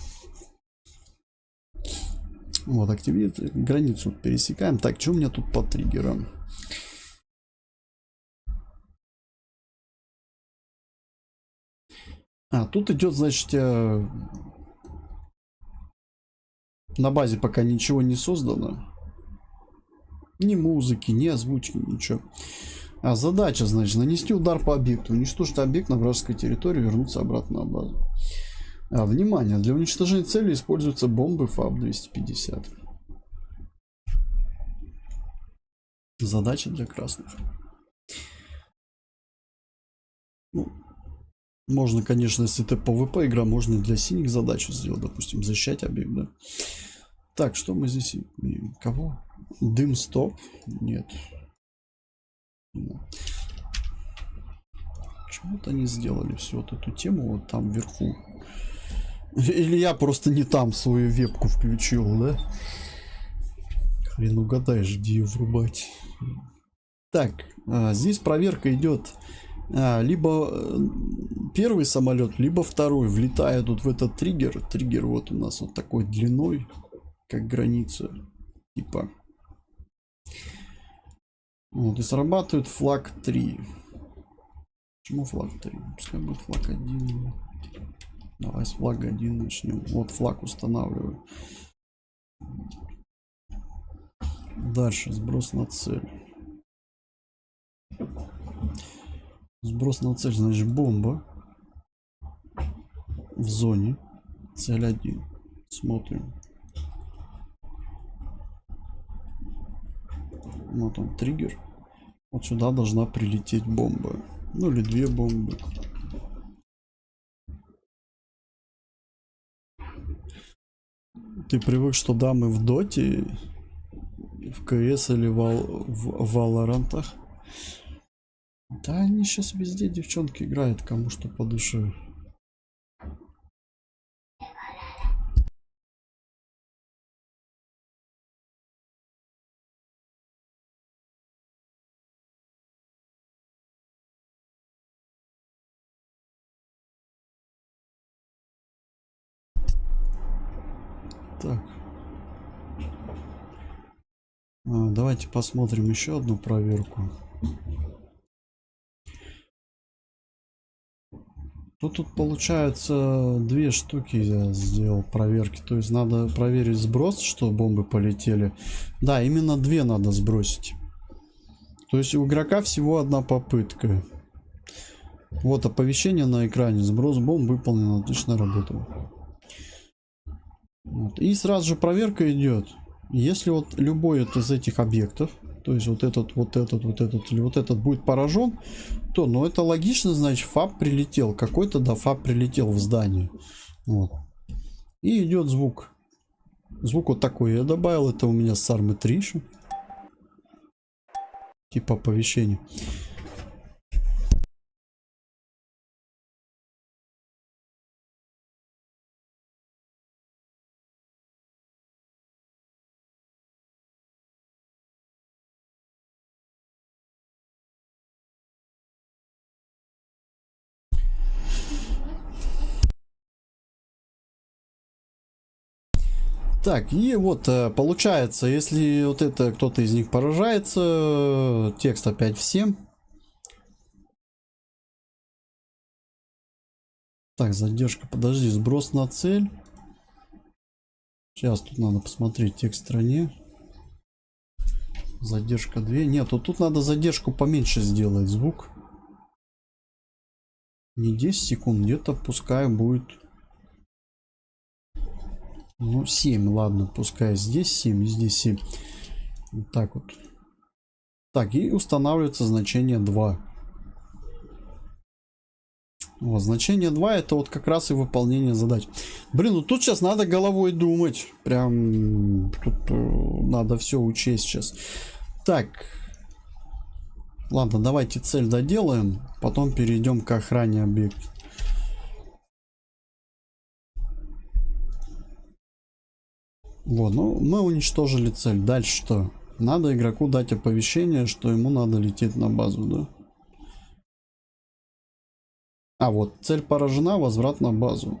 B: Вот, активировать. Границу пересекаем. Так, что у меня тут по триггерам? А, тут идет, значит, на базе пока ничего не создано. Ни музыки, ни озвучки, ничего. А задача, значит, нанести удар по объекту. Уничтожить объект на вражеской территории, вернуться обратно на базу. Внимание, для уничтожения цели используются бомбы ФАП-250. Задача для красных. Ну, можно, конечно, если это PvP игра, можно для синих задачу сделать, допустим, защищать объект, да. Так, что мы здесь имеем? Кого? Дым стоп? Нет. Почему-то они сделали всю вот эту тему вот там вверху. Или я просто не там свою вебку включил, да? Хрен угадаешь, где ее врубать. Так, здесь проверка идет. Либо первый самолет, либо второй влетает тут в этот триггер. Триггер вот у нас вот такой длиной, как граница. Типа. Вот, и срабатывает флаг 3. Почему флаг 3? Пускай будет флаг 1. Давай с флага 1 начнем. Вот флаг устанавливаю. Дальше сброс на цель. Сброс на цель, значит, бомба в зоне. Цель 1. Смотрим. Вот он, триггер. Вот сюда должна прилететь бомба. Ну или две бомбы. Ты привык, что дамы в доте, в КС или в Валорантах? Да они сейчас везде девчонки играют, кому что по душе. Так. Давайте посмотрим еще одну проверку. Тут получается две штуки я сделал проверки. То есть надо проверить сброс, что бомбы полетели. Да, именно две надо сбросить. То есть у игрока всего одна попытка. Вот оповещение на экране. Сброс бомб выполнен. Отлично работал. Вот. И сразу же проверка идет. Если вот любой из этих объектов, то есть вот этот или вот этот будет поражен, то, ну, это логично, значит, ФАП прилетел. Какой-то, да, ФАП прилетел в здание. Вот. И идет звук. Звук вот такой я добавил. Это у меня с армы 3. Типа оповещения. Так, и вот получается, если вот это кто-то из них поражается, текст опять всем. Так, задержка, подожди, сброс на цель. Сейчас тут надо посмотреть текст в стране. Задержка 2. Нет, вот тут надо задержку поменьше сделать звук. Не 10 секунд, где-то пускай будет... Ну, 7, ладно, пускай здесь 7 и здесь 7. Вот так вот. Так, и устанавливается значение 2. Вот, значение 2 это вот как раз и выполнение задач. Блин, ну тут сейчас надо головой думать. Прям тут надо все учесть сейчас. Так. Ладно, давайте цель доделаем. Потом перейдем к охране объекта. Вот, ну мы уничтожили цель. Дальше что? Надо игроку дать оповещение, что ему надо лететь на базу, да? А вот, цель поражена, возврат на базу.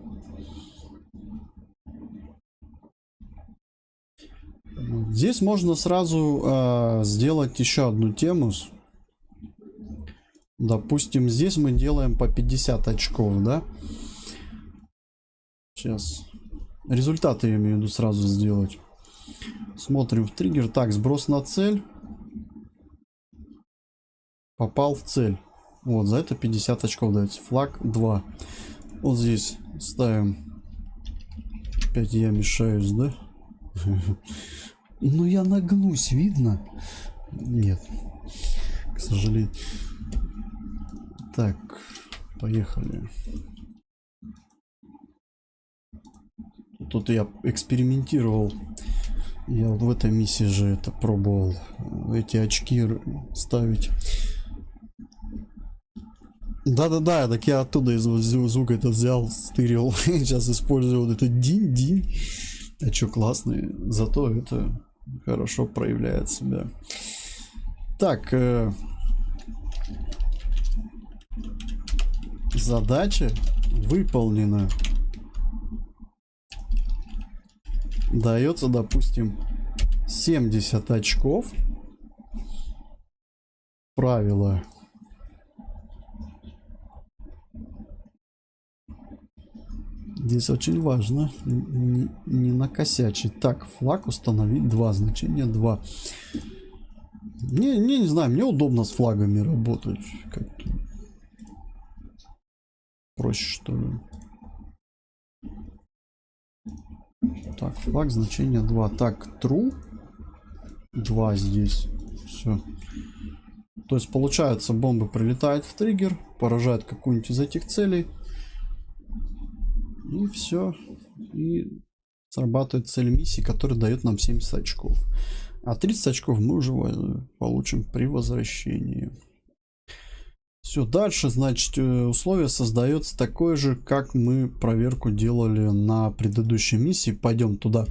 B: Здесь можно сразу сделать еще одну тему. Допустим, здесь мы делаем по 50 очков, да? Сейчас. Результаты я имею в виду сразу сделать. Смотрим в триггер. Так, сброс на цель. Попал в цель. Вот, за это 50 очков дается. Флаг 2. Вот здесь ставим. Опять я мешаюсь, да? Ну я нагнусь, видно? Нет. К сожалению. Так, поехали. Тут я экспериментировал. Я вот в этой миссии же это пробовал. Эти очки ставить. Да-да-да, так я оттуда из звука это взял, стырил. Сейчас использую вот этот динь-динь. А что, классный. Зато это хорошо проявляет себя. Так. Задача выполнена. Дается, допустим, 70 очков. Правило. Здесь очень важно не накосячить. Так, флаг установить 2, значение 2. Не знаю, мне удобно с флагами работать. Как-то проще, что ли. Так, флаг значение 2. Так, true 2 здесь. Все. То есть получается, бомба прилетает в триггер, поражает какую-нибудь из этих целей. И все. И срабатывает цель миссии, которая дает нам 70 очков. А 30 очков мы уже получим при возвращении. Все, дальше, значит, условие создается такое же, как мы проверку делали на предыдущей миссии. Пойдем туда.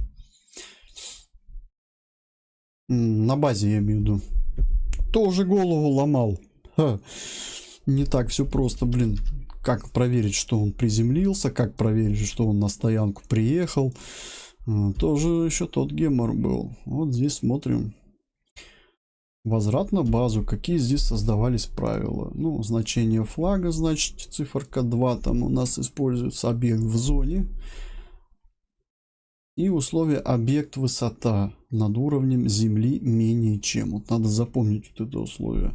B: На базе, я имею в виду. Тоже голову ломал. Ха. Не так все просто, блин. Как проверить, что он приземлился, как проверить, что он на стоянку приехал. Тоже еще тот гемор был. Вот здесь смотрим. Возврат на базу. Какие здесь создавались правила? Ну, значение флага, значит, циферка 2. Там у нас используется объект в зоне. И условие объект высота над уровнем земли менее чем. Вот надо запомнить вот это условие.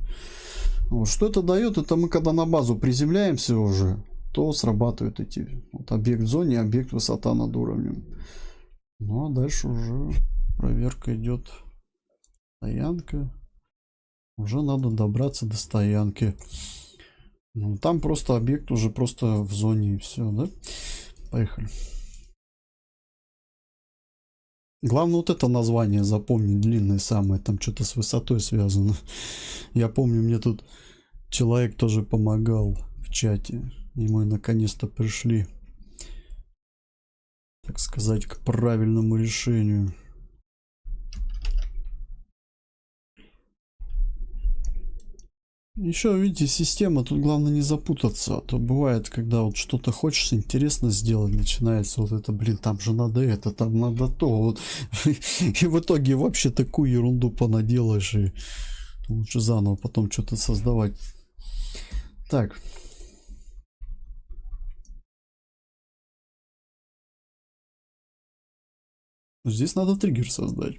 B: Вот, что это дает? Это мы когда на базу приземляемся уже, то срабатывают эти вот объект в зоне, объект высота над уровнем. Ну а дальше уже проверка идет. Стоянка. Уже надо добраться до стоянки. Ну, там просто объект уже просто в зоне и все, да? Поехали. Главное вот это название запомнить, длинное самое, там что-то с высотой связано. Я помню, мне тут человек тоже помогал в чате, и мы наконец-то пришли, так сказать, к правильному решению. Еще, видите, система, тут главное не запутаться, а то бывает, когда вот что-то хочешь интересно сделать, начинается вот это, блин, там же надо это, там надо то, вот, и в итоге вообще такую ерунду понаделаешь, и лучше заново потом что-то создавать. Так. Здесь надо триггер создать.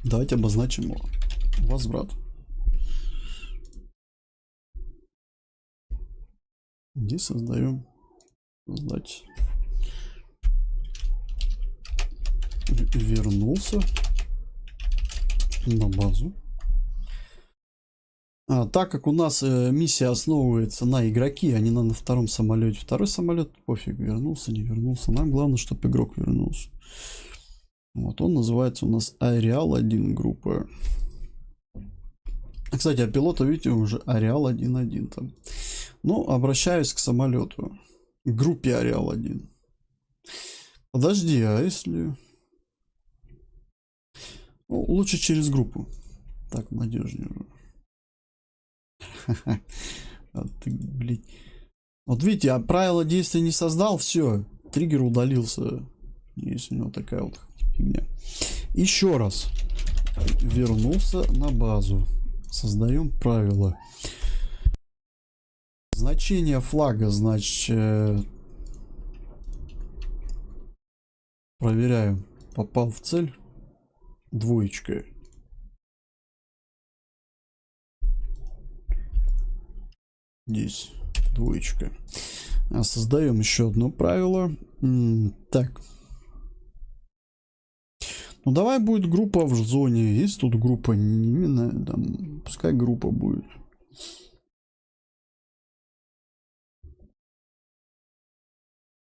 B: Давайте обозначим его. Возврат. Здесь создаем. Создать. Вернулся на базу. Так как у нас миссия основывается на игроке, а не на втором самолете. Второй самолет, пофиг, вернулся, не вернулся. Нам главное, чтобы игрок вернулся. Вот он называется у нас Ареал 1 группа. Кстати, а пилота, видите, уже Ареал 1.1 там. Ну, обращаюсь к самолету. К группе Ареал 1. Подожди, а если... Ну, лучше через группу. Так, надежнее. А ты, блядь. Вот видите, я правила действия не создал, все. Триггер удалился. Есть у него такая вот фигня. Еще раз. Вернулся на базу. Создаем правила. Значение флага, значит... Проверяем. Попал в цель. Двоечка. Здесь двоечка. Создаем еще одно правило. Так. Ну давай будет группа в зоне. Есть тут группа? Именно там. Пускай группа будет.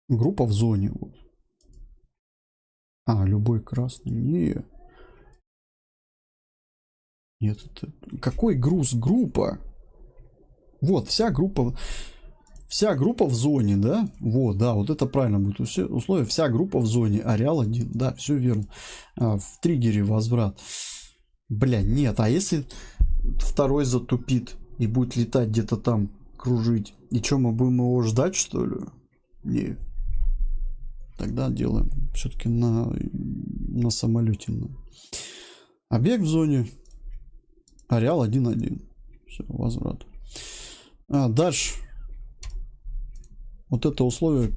B: Группа в зоне. Вот. любой красный. Нет, это... Какой груз? Группа. Вот, вся группа в зоне, да? Вот, да, вот это правильно будет условие. Вся группа в зоне. Ареал 1. Да, все верно. В триггере возврат. Бля, нет. А если второй затупит и будет летать где-то там, кружить? И что, мы будем его ждать, что ли? Не. Тогда делаем все-таки на самолете. Объект в зоне. Ареал 1.1. Все, возврат. Дальше. Вот это условие.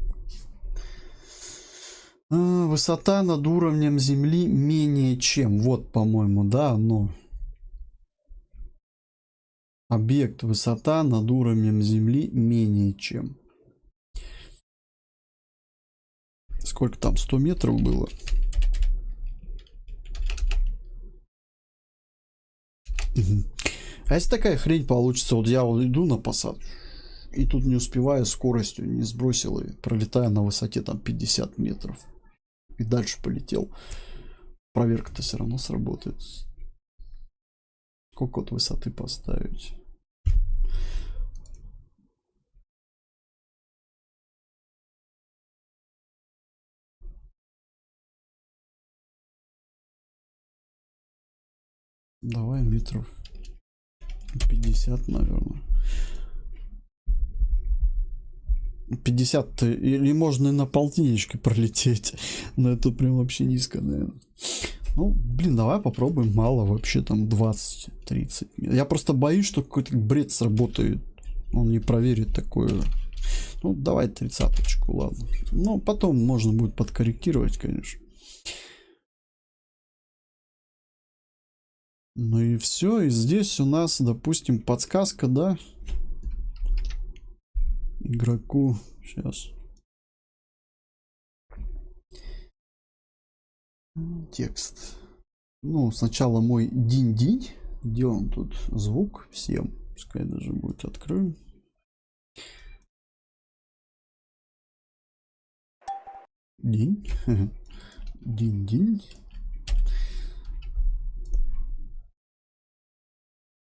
B: Высота над уровнем земли менее чем. Вот, по-моему, да, но... Объект высота над уровнем земли менее чем. Сколько там? 100 метров было? А если такая хрень получится, вот я иду на посадку, и тут не успеваю скоростью, не сбросил, и пролетаю на высоте там 50 метров. И дальше полетел. Проверка-то все равно сработает. Сколько вот высоты поставить? Давай метров 50, наверное. 50 или можно и на полтинничке пролететь. Но это прям вообще низко, наверное. Ну, блин, давай попробуем. Мало вообще, там 20-30. Я просто боюсь, что какой-то бред сработает. Он не проверит такое. Ну, давай 30-очку, ладно. Ну, потом можно будет подкорректировать, конечно. Ну и все. И здесь у нас, допустим, подсказка, да? Игроку. Сейчас. Текст. Ну, сначала мой динь-динь. Где он тут? Звук всем. Пускай даже будет открою. Динь. Динь-динь.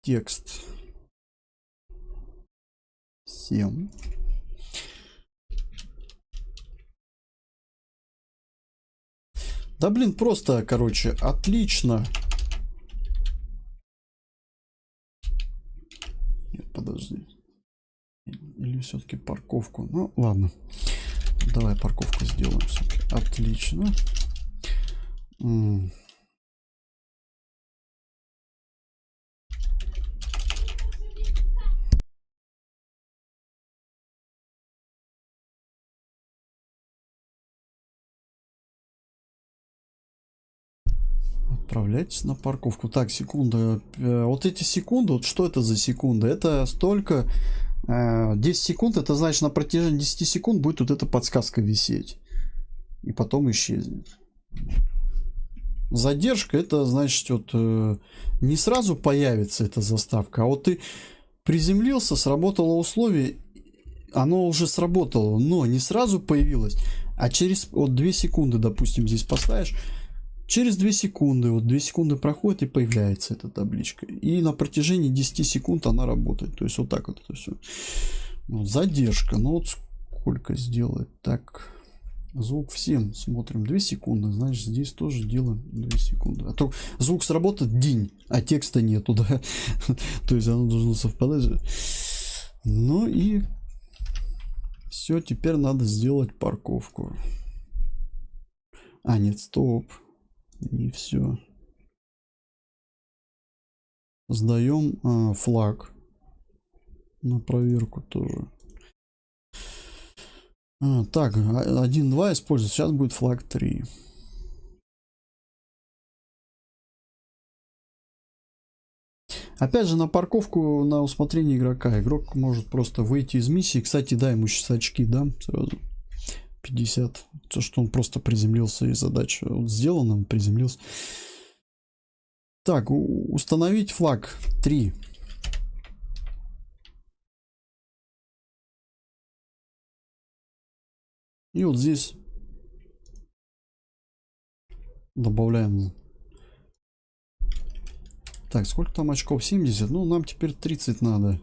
B: Текст. Всем. Да блин, просто, короче, отлично. Нет, подожди. Или все-таки парковку. Ну, ладно. Давай парковку сделаем все-таки. Отлично. Отправляйтесь на парковку. Так, секунда. Вот эти секунды, вот что это за секунды? Это столько... 10 секунд, это значит на протяжении 10 секунд будет вот эта подсказка висеть. И потом исчезнет. задержка, это значит, вот не сразу появится эта заставка, а вот ты приземлился, сработало условие, оно уже сработало, но не сразу появилось, а через вот 2 секунды, допустим, здесь поставишь, через 2 секунды, вот 2 секунды проходит и появляется эта табличка. И на протяжении 10 секунд она работает. То есть вот так вот это все. Вот, задержка. Ну вот сколько сделать? Так, звук всем смотрим 2 секунды. Значит, здесь тоже делаем 2 секунды. А то звук сработает день, а текста нету, да. То есть оно должно совпадать. Ну и все, теперь надо сделать парковку. А, нет, стоп. Не все. Сдаем флаг на проверку тоже. Так, 1.2 используется. Сейчас будет флаг 3. Опять же, на парковку на усмотрение игрока. Игрок может просто выйти из миссии. Кстати, да, ему сейчас очки дам сразу. 50. То, что он просто приземлился, и задача вот сделана, он приземлился. Так, установить флаг 3. И вот здесь добавляем. Так, сколько там очков? 70. Ну, нам теперь 30 надо.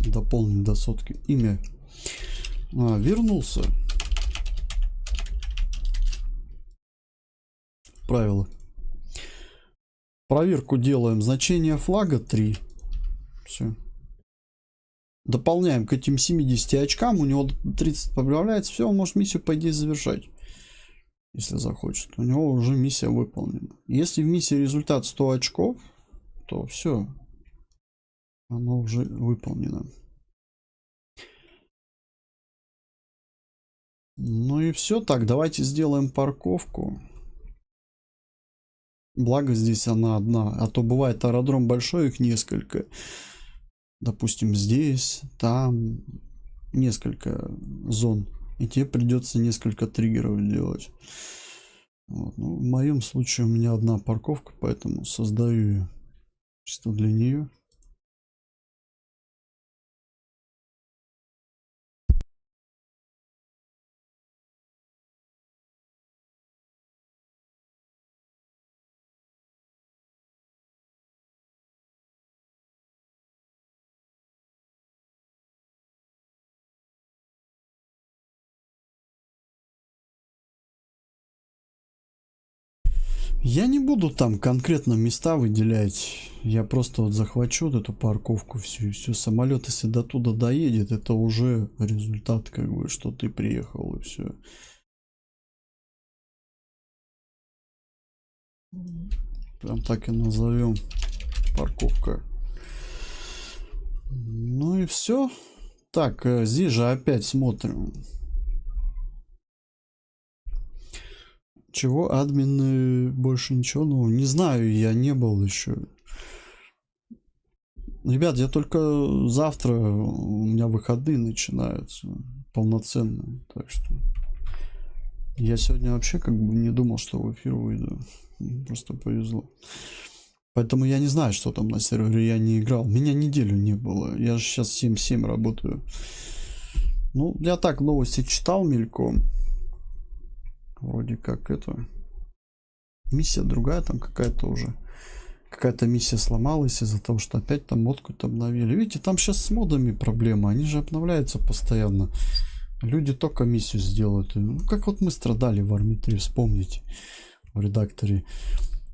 B: Дополнить до сотки. Имя. Вернулся. Правила. Проверку делаем. Значение флага 3. Все. Дополняем к этим 70 очкам. У него 30 появляется. Все, он может миссию, по идее, завершать. Если захочет. У него уже миссия выполнена. Если в миссии результат 100 очков, то все. Оно уже выполнено. Ну и все. Так, давайте сделаем парковку. Благо здесь она одна. А то бывает аэродром большой, их несколько. Допустим, здесь, там несколько зон. И тебе придется несколько триггеров делать. Вот. Ну, в моем случае у меня одна парковка, поэтому создаю ее чисто для нее. Я не буду там конкретно места выделять. Я просто вот захвачу вот эту парковку всю. И все, самолет, если до туда доедет, это уже результат, как бы, что ты приехал, и все. Прям так и назовем. Парковка. Ну и все. Так, здесь же опять смотрим. Чего админы больше ничего, ну не знаю, я не был еще. Ребят, я только завтра, у меня выходные начинаются полноценные, так что я сегодня вообще как бы не думал, что в эфир выйду, просто повезло. Поэтому я не знаю, что там на сервере, я не играл, меня неделю не было, я же сейчас 7-7 работаю. Ну, я так новости читал мельком. Вроде как это миссия другая там какая-то уже. Какая-то миссия сломалась из-за того, что опять там мод какой-то обновили. Видите, там сейчас с модами проблема. Они же обновляются постоянно. Люди только миссию сделают. Ну, как вот мы страдали в Арме 3, вспомните. В редакторе.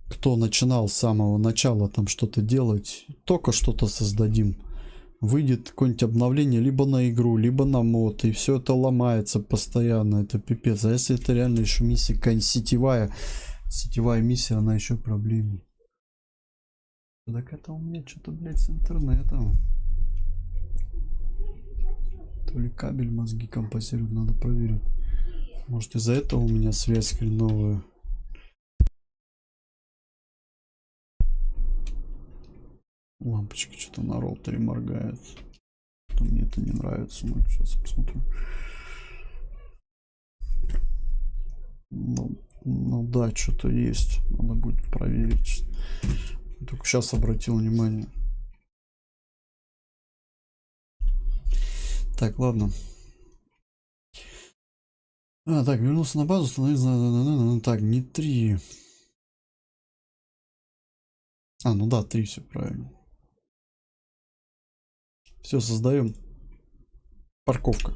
B: Кто начинал с самого начала там что-то делать. Только что-то создадим. Выйдет какое-нибудь обновление либо на игру, либо на мод, и все это ломается постоянно, это пипец. А если это реально еще миссия какая-нибудь сетевая миссия, она еще проблемнее. Так это у меня что-то, блядь, с интернетом. То ли кабель мозги компенсирует, надо проверить. Может, из-за этого у меня связь хреновая. Лампочка что-то на роутере моргает. Мне это не нравится. Ну, сейчас посмотрим. Ну, Ну да, что-то есть. Надо будет проверить. Только сейчас обратил внимание. Так, ладно. Так, вернулся на базу, становится... Так, не 3. Ну да, 3, все правильно. Все, создаем. Парковка.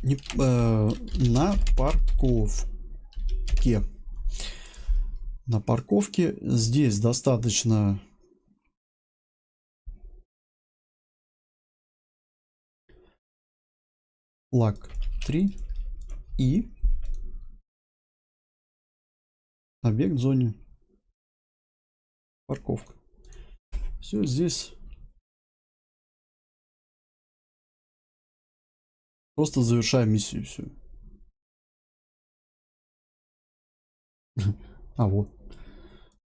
B: На парковке. На парковке здесь достаточно флаг 3 и объект в зоне парковка. Все, здесь просто завершаем миссию, все. Вот.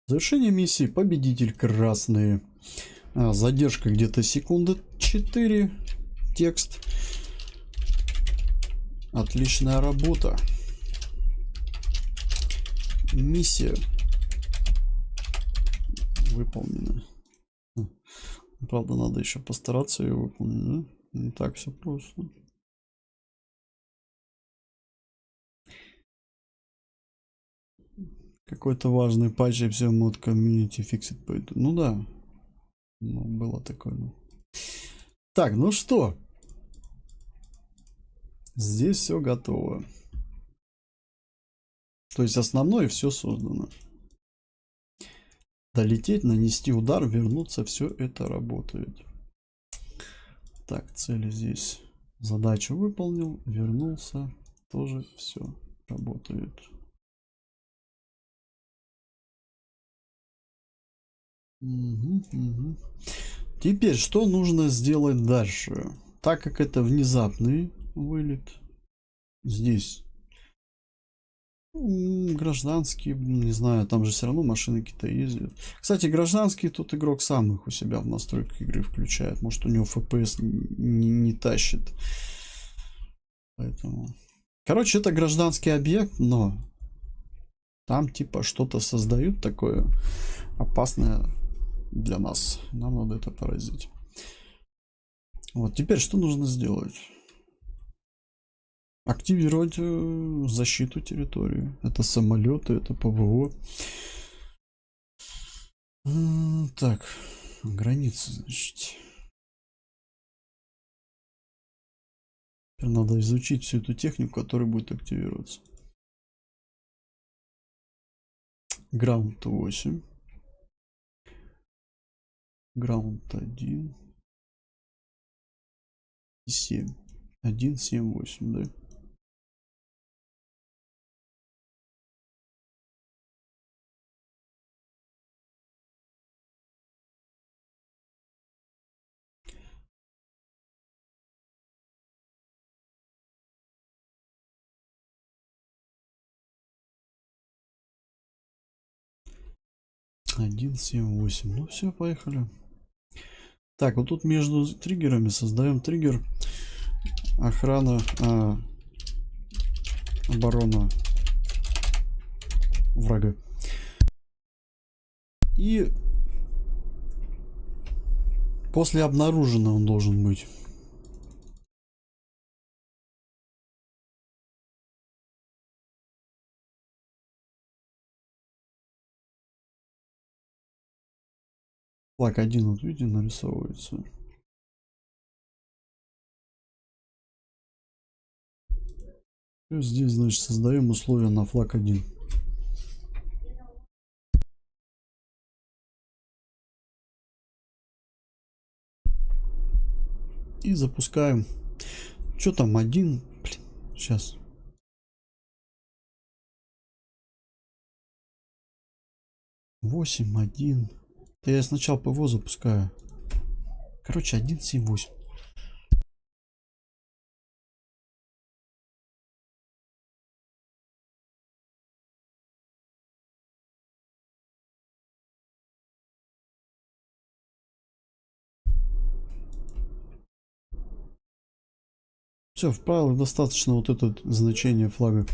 B: Завершение миссии. Победитель красный. Задержка где-то секунды 4. Текст. Отличная работа. Миссия выполнена. Правда, надо еще постараться ее выполнить, да? Не так все просто. Какой-то важный патч и все мод комьюнити фиксит пойдет. Ну да. Ну, было такое. Так, ну что? Здесь все готово. То есть основное все создано. Долететь, нанести удар, вернуться, все это работает. Так, цели здесь. Задачу выполнил, вернулся, тоже все работает. Угу. Теперь, что нужно сделать дальше? Так как это внезапный вылет, здесь гражданские, не знаю, там же все равно машины какие-то ездят. Кстати, гражданские тут игрок сам их у себя в настройках игры включает. Может, у него FPS не тащит. Поэтому... Короче, это гражданский объект, но там типа что-то создают такое опасное для нас. Нам надо это поразить. Вот, теперь что нужно сделать? Активировать защиту территории. Это самолеты, это ПВО. Так, границы, значит. Теперь надо изучить всю эту технику, которая будет активироваться. Граунд 8. Граунд 1. И 7. 1, 7, 8, да. Один, 7, 8. Ну все, поехали. Так, вот тут между триггерами создаем триггер. Охрана, оборона врага. И после обнаруженного он должен быть. Флаг 1, вот видите, нарисовывается. И здесь, значит, создаем условия на флаг 1. И запускаем. Что там, 1? Блин, сейчас. 8, 1. Да я сначала ПВО запускаю. Короче, 1, 7, 8. Все, в правилах достаточно вот это значение флага.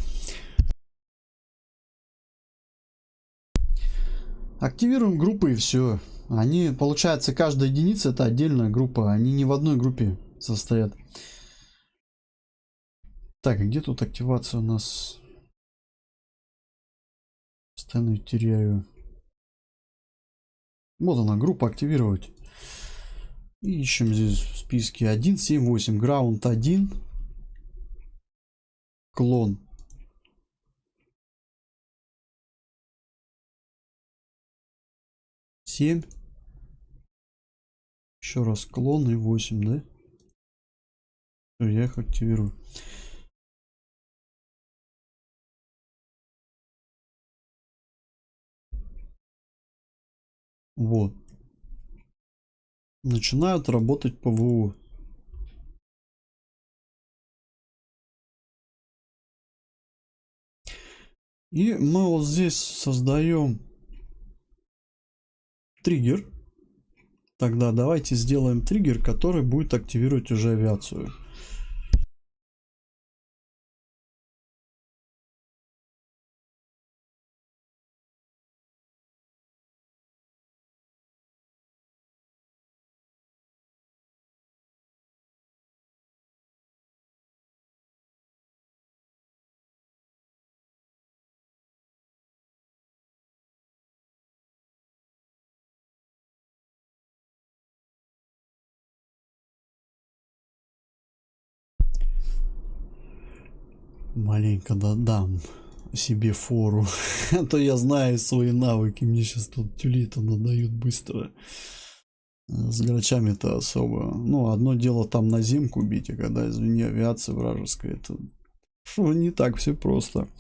B: Активируем группы и все. Они, получается, каждая единица это отдельная группа. Они не в одной группе состоят. Так, а где тут активация у нас? Постоянно теряю. Вот она, группа активировать. И ищем здесь в списке 178. Граунд 1. Клон. Семь. Еще раз клон и 8, да? Все, я их активирую. Вот. Начинают работать ПВО. И мы вот здесь создаем триггер. Тогда давайте сделаем триггер, который будет активировать уже авиацию. Маленько додам себе фору. А то я знаю свои навыки. Мне сейчас тут тюли-то надают быстро. С грачами-то особо. Ну, одно дело там на земку бить, а когда, извини, авиация вражеская, это не так все просто.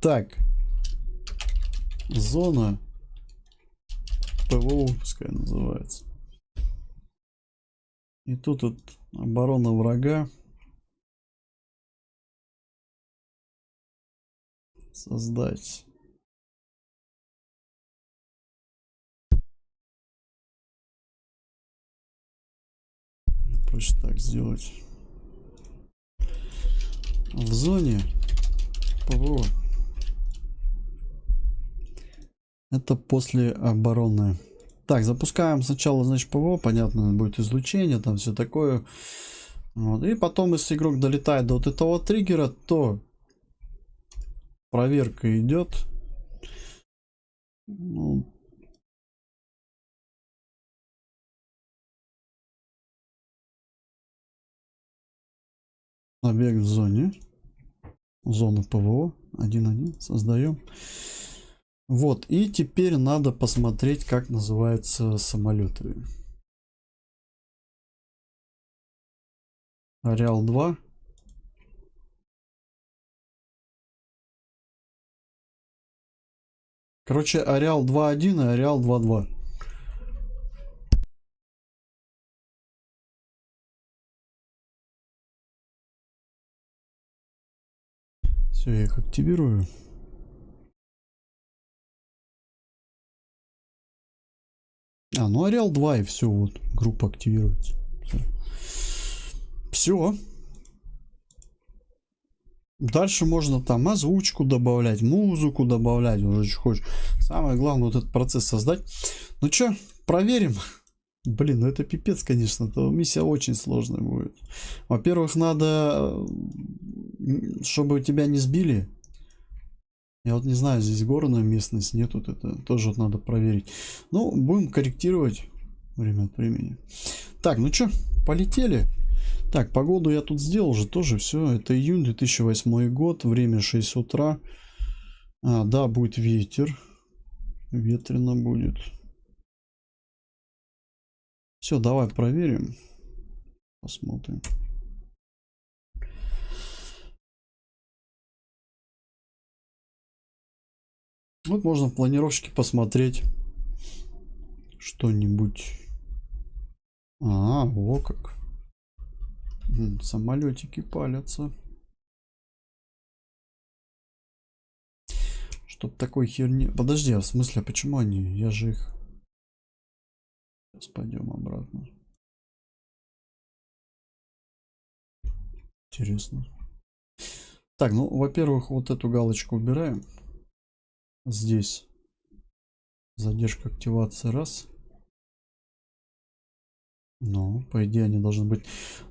B: Так. Зона ПВО, пускай называется. И тут вот оборона врага. Создать. Проще так сделать. В зоне ПВО. Это после обороны. Так, запускаем сначала, значит, ПВО. Понятно, будет излучение, там все такое. Вот. И потом, если игрок долетает до вот этого триггера, то проверка идет. Ну, объект в зоне. Зона ПВО 1.1 создаем. Вот, и теперь надо посмотреть, как называются самолеты. Ареал 2. Короче, Ареал 2.1 и Ареал 2.2. Все, я их активирую. Ну Ареал 2 и все, вот, группа активируется. Все. Дальше можно там озвучку добавлять, музыку добавлять, уже что хочешь. Самое главное вот этот процесс создать. Ну что, проверим. Блин, ну это пипец, конечно, то миссия очень сложная будет. Во-первых, надо, чтобы тебя не сбили. Я вот не знаю, здесь горная местность, нет, вот это тоже вот надо проверить. Ну, будем корректировать время от времени. Так, ну что, полетели. Так, погоду я тут сделал уже тоже все. Это июнь 2008 год, время 6 утра. Да, будет ветер. Ветрено будет. Все, давай проверим. Посмотрим. Вот можно в планировщике посмотреть что-нибудь. Во как. Самолетики палятся. Чтоб такой херни... Подожди, а в смысле, почему они? Я же их... Сейчас пойдем обратно. Интересно. Так, ну, во-первых, вот эту галочку убираем. Здесь задержка активации раз. Ну, по идее, они должны быть...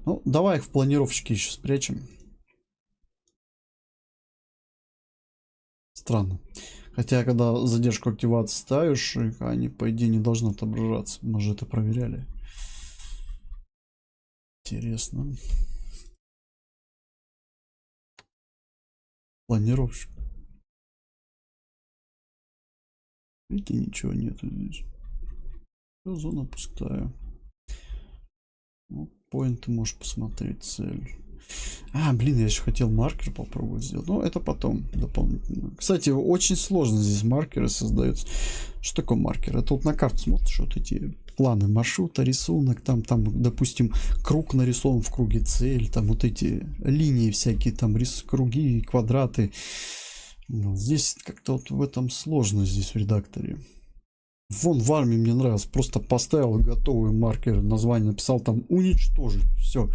B: Ну, давай их в планировщике еще спрячем. Странно. Хотя, когда задержку активации ставишь, они, по идее, не должны отображаться. Мы же это проверяли. Интересно. Планировщик. Видите, ничего нету здесь. Всё, зона пустая. Ну, point ты можешь посмотреть цель. А, блин, я еще хотел маркер попробовать сделать. Ну, это потом дополнительно. Кстати, очень сложно здесь маркеры создаются. Что такое маркер? Это вот на карту смотришь, вот эти планы маршрута, рисунок, там, допустим, круг нарисован в круге цель, там вот эти линии всякие, там круги, квадраты. Ну, здесь как-то вот в этом сложно здесь в редакторе. Вон в армии мне нравилось, просто поставил готовый маркер, название написал, там уничтожить, все.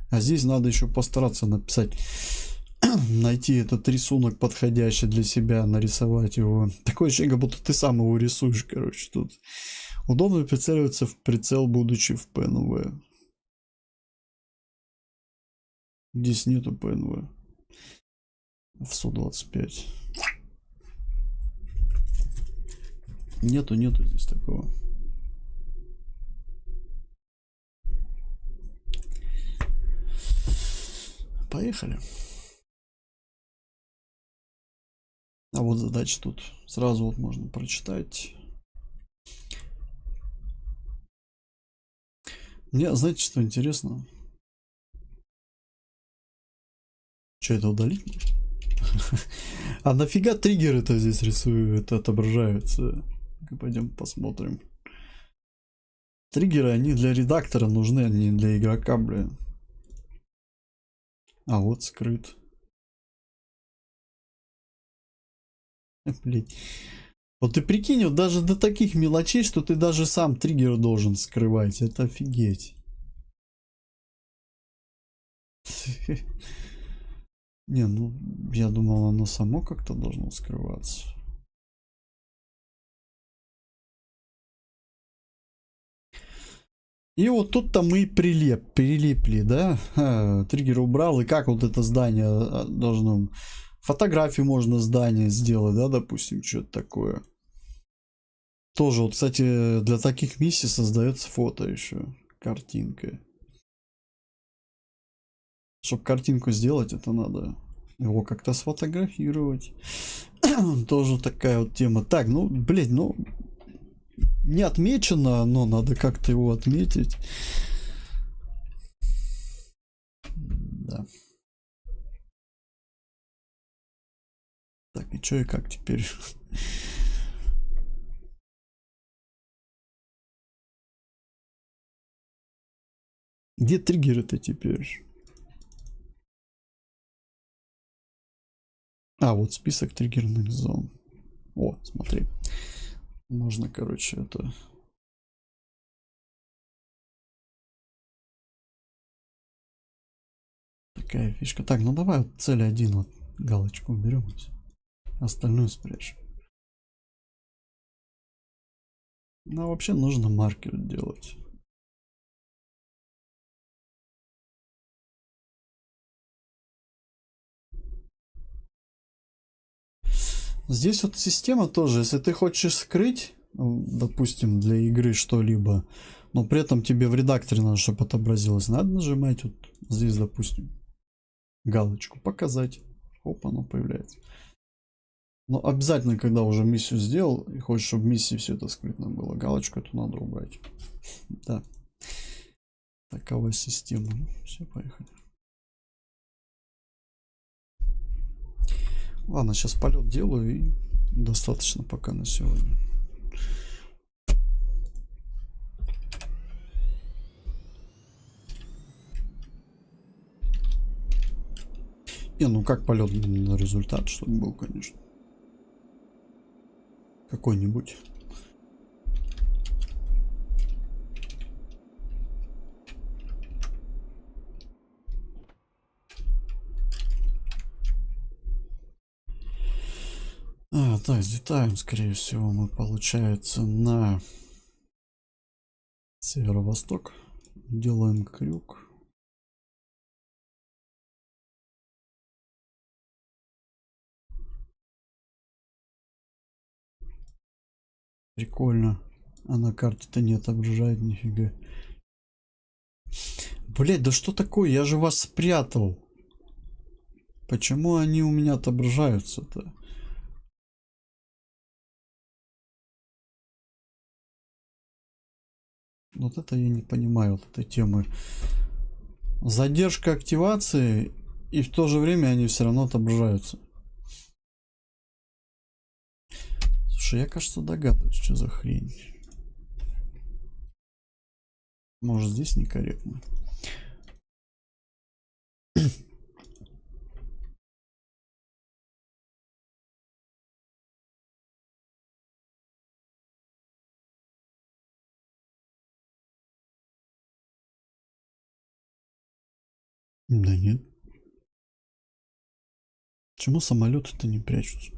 B: А здесь надо еще постараться написать, найти этот рисунок подходящий для себя, нарисовать его. Такое ощущение, как будто ты сам его рисуешь, короче, тут. Удобно прицеливаться в прицел, будучи в ПНВ. Здесь нету ПНВ. В Су-25. Нету здесь такого. Поехали. А вот задача тут сразу вот можно прочитать. Мне, знаете, что интересно? Что, это удалить? А нафига триггеры-то здесь рисуют, это отображаются? Пойдем посмотрим. Триггеры, они для редактора нужны, а не для игрока, блин. А вот скрыт. Блин. Вот ты прикинь, вот даже до таких мелочей, что ты даже сам триггер должен скрывать. Это офигеть. Не, ну, я думал, оно само как-то должно скрываться. И вот тут-то мы прилипли, да? Триггер убрал, и как вот это здание должно... Фотографию можно здание сделать, да, допустим, что-то такое. Тоже, вот, кстати, для таких миссий создается фото еще, картинка. Чтобы картинку сделать, это надо его как-то сфотографировать. Тоже такая вот тема. Так, ну, блин, ну... Не отмечено, но надо как-то его отметить. Да. Так, и что и как теперь? Где триггеры-то теперь? А, вот список триггерных зон. О, смотри. Можно, короче, это... Такая фишка. Так, ну давай вот цель 1 вот галочку уберем. Остальное спрячем. Ну, вообще нужно маркер делать. Здесь вот система тоже, если ты хочешь скрыть, допустим, для игры что-либо, но при этом тебе в редакторе надо, чтобы отобразилось, надо нажимать вот здесь, допустим, галочку «Показать». Оп, оно появляется. Но обязательно, когда уже миссию сделал и хочешь, чтобы в миссии все это скрытно было, галочку эту надо убрать. Да. Такова система. Все, поехали. Ладно, сейчас полет делаю и достаточно пока на сегодня. Не, ну как полет на результат, чтобы был, конечно. Какой-нибудь. Так, взлетаем, скорее всего, мы, получается, на северо-восток. Делаем крюк. Прикольно. А на карте-то не отображает нифига. Блять, да что такое? Я же вас спрятал. Почему они у меня отображаются-то? Вот это я не понимаю, вот этой темы. Задержка активации, и в то же время они все равно отображаются. Слушай, я, кажется, догадываюсь, что за хрень. Может, здесь некорректно. Да нет. Почему самолеты-то не прячутся?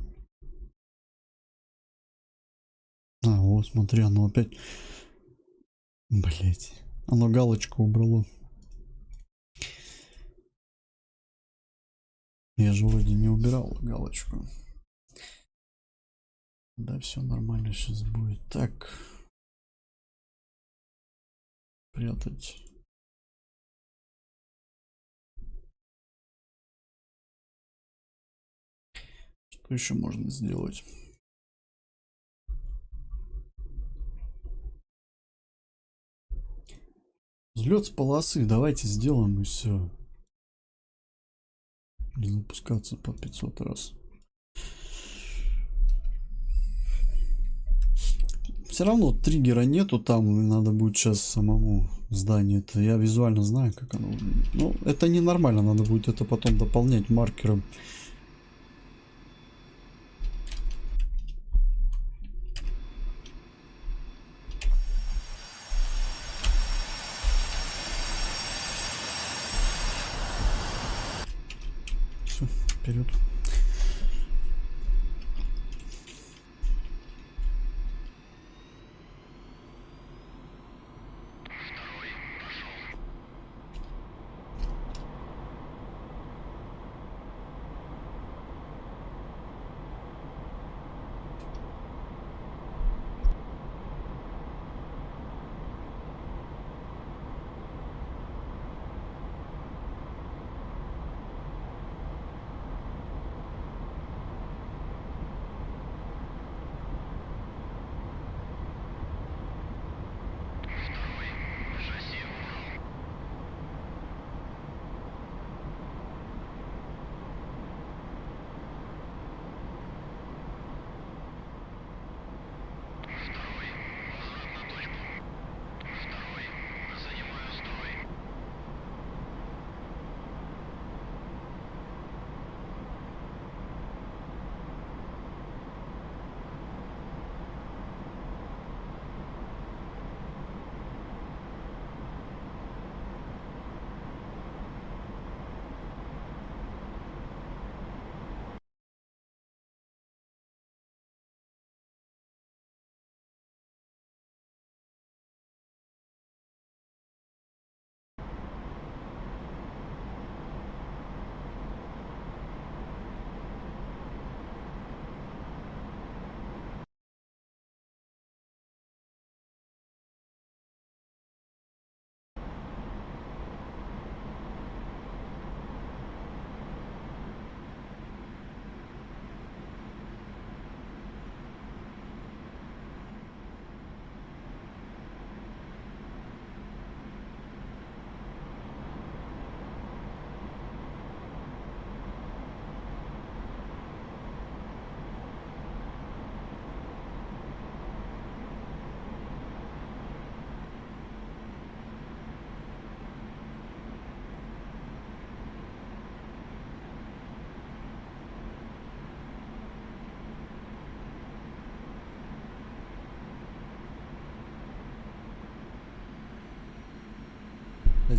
B: А, вот, смотри, оно опять... Блять. Оно галочку убрало. Я же вроде не убирал галочку. Да, все нормально сейчас будет. Так. Прятать. Что еще можно сделать? Взлет с полосы. Давайте сделаем и все. Не запускаться по 500 раз. Все равно триггера нету там, и надо будет сейчас самому здание. Это я визуально знаю, как оно выглядит. Ну, это ненормально, надо будет это потом дополнять маркером. Все, вперед.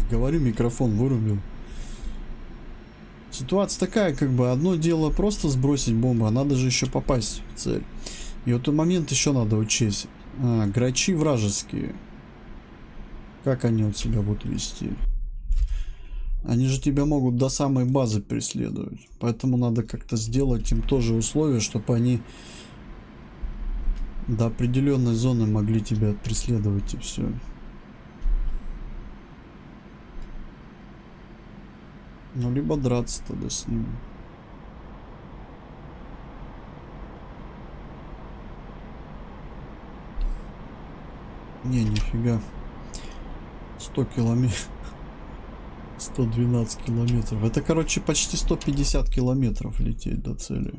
B: Говорю, микрофон вырубил. Ситуация такая, как бы, одно дело просто сбросить бомбу, а надо же еще попасть в цель. И вот этот момент еще надо учесть. Грачи вражеские. Как они вот себя будут вести? Они же тебя могут до самой базы преследовать. Поэтому надо как-то сделать им тоже условия, чтобы они до определенной зоны могли тебя преследовать, и все. Ну, либо драться тогда с ними. Не, нифига. 100 километров. 112 километров. Это, короче, почти 150 километров лететь до цели.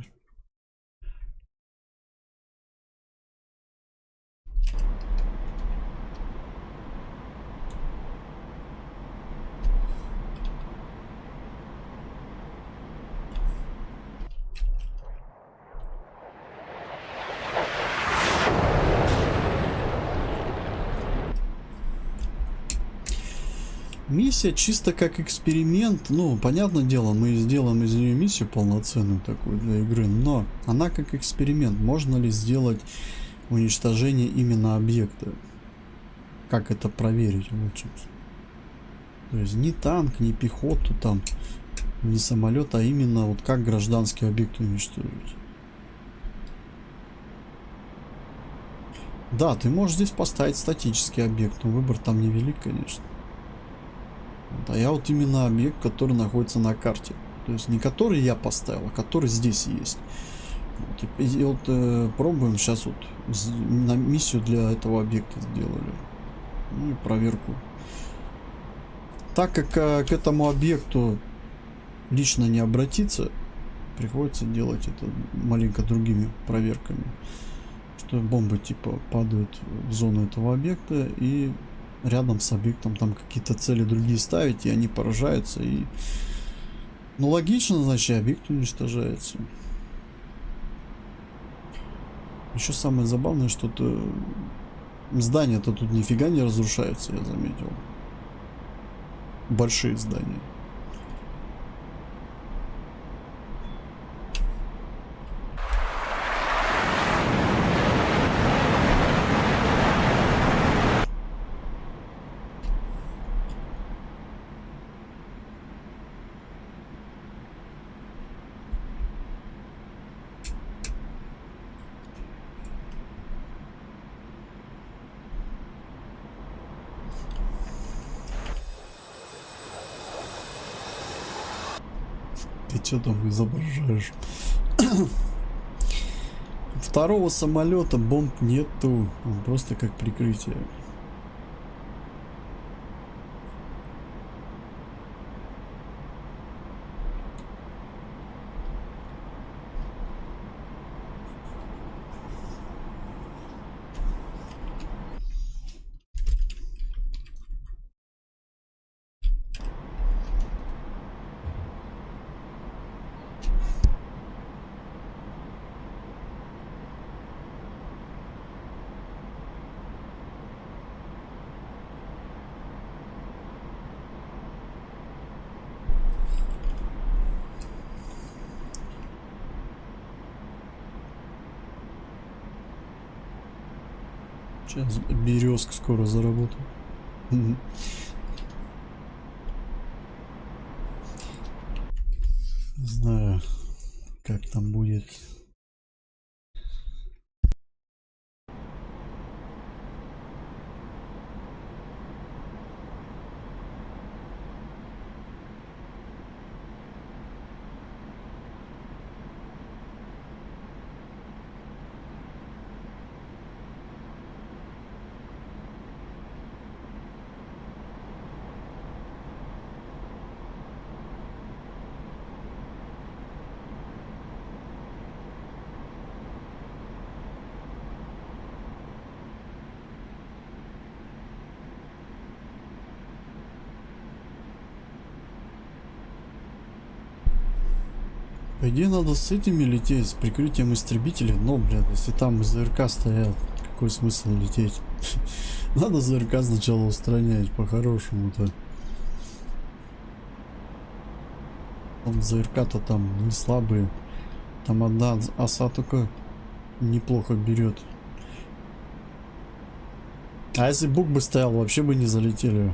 B: Миссия чисто как эксперимент. Ну, понятное дело, мы сделаем из нее миссию полноценную такую для игры. Но она как эксперимент. Можно ли сделать уничтожение именно объекта? Как это проверить лучше? То есть ни танк, ни пехоту там, ни самолет, а именно вот как гражданский объект уничтожить. Да, ты можешь здесь поставить статический объект, но выбор там невелик, конечно. А я вот именно объект, который находится на карте. То есть не который я поставил, а который здесь есть. Вот, и вот пробуем сейчас вот на миссию для этого объекта сделали. Ну и проверку. Так как к этому объекту лично не обратиться, приходится делать это маленько другими проверками. Что бомбы типа падают в зону этого объекта и рядом с объектом там какие-то цели другие ставить, и они поражаются. И ну логично, значит, объект уничтожается. Еще самое забавное, что здания-то тут нифига не разрушаются, я заметил. Большие здания. Ты что там изображаешь? Второго самолета бомб нету. Он просто как прикрытие. Сейчас березка скоро заработает. Не знаю, как там будет. По идее надо с этими лететь, с прикрытием истребителей. Но, блядь, если там ЗРК стоят, какой смысл лететь? Надо ЗРК сначала устранять по-хорошему-то. Там ЗРК-то там не слабые. Там одна оса только неплохо берет. А если бук бы стоял, вообще бы не залетели.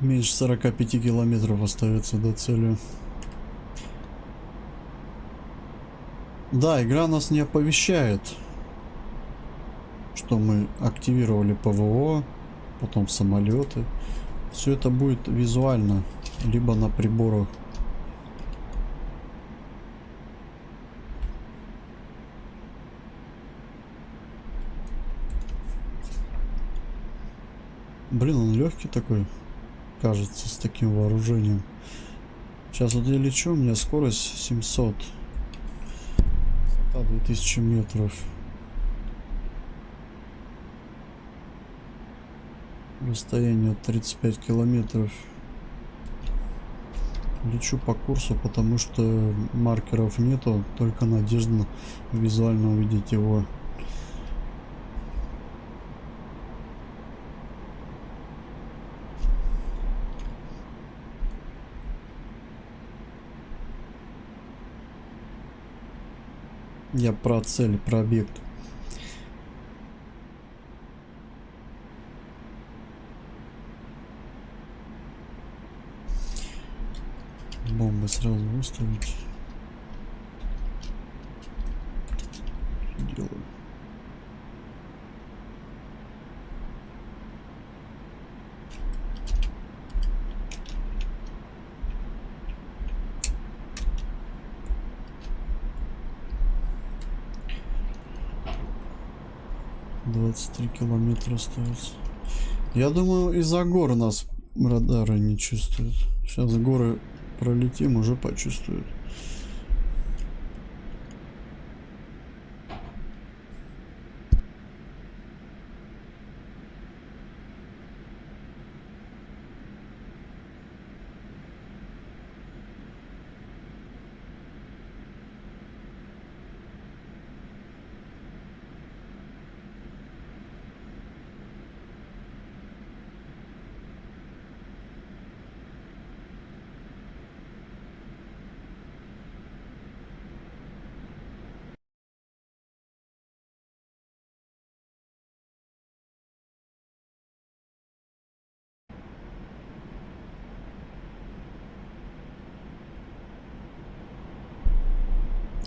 B: Меньше 45 километров остается до цели. Да, игра нас не оповещает, что мы активировали ПВО, потом самолеты. Все это будет визуально, либо на приборах. Блин, он легкий такой, кажется, с таким вооружением. Сейчас вот я лечу, у меня скорость 700. 2000 метров. Расстояние 35 километров. Лечу по курсу, потому что маркеров нету, только надежда визуально увидеть его. Я про цель, про объект. Бомбы сразу выставить. Делаю. $23 километра остается. Я думаю, из-за гор нас радары не чувствуют. Сейчас горы пролетим, уже почувствуют.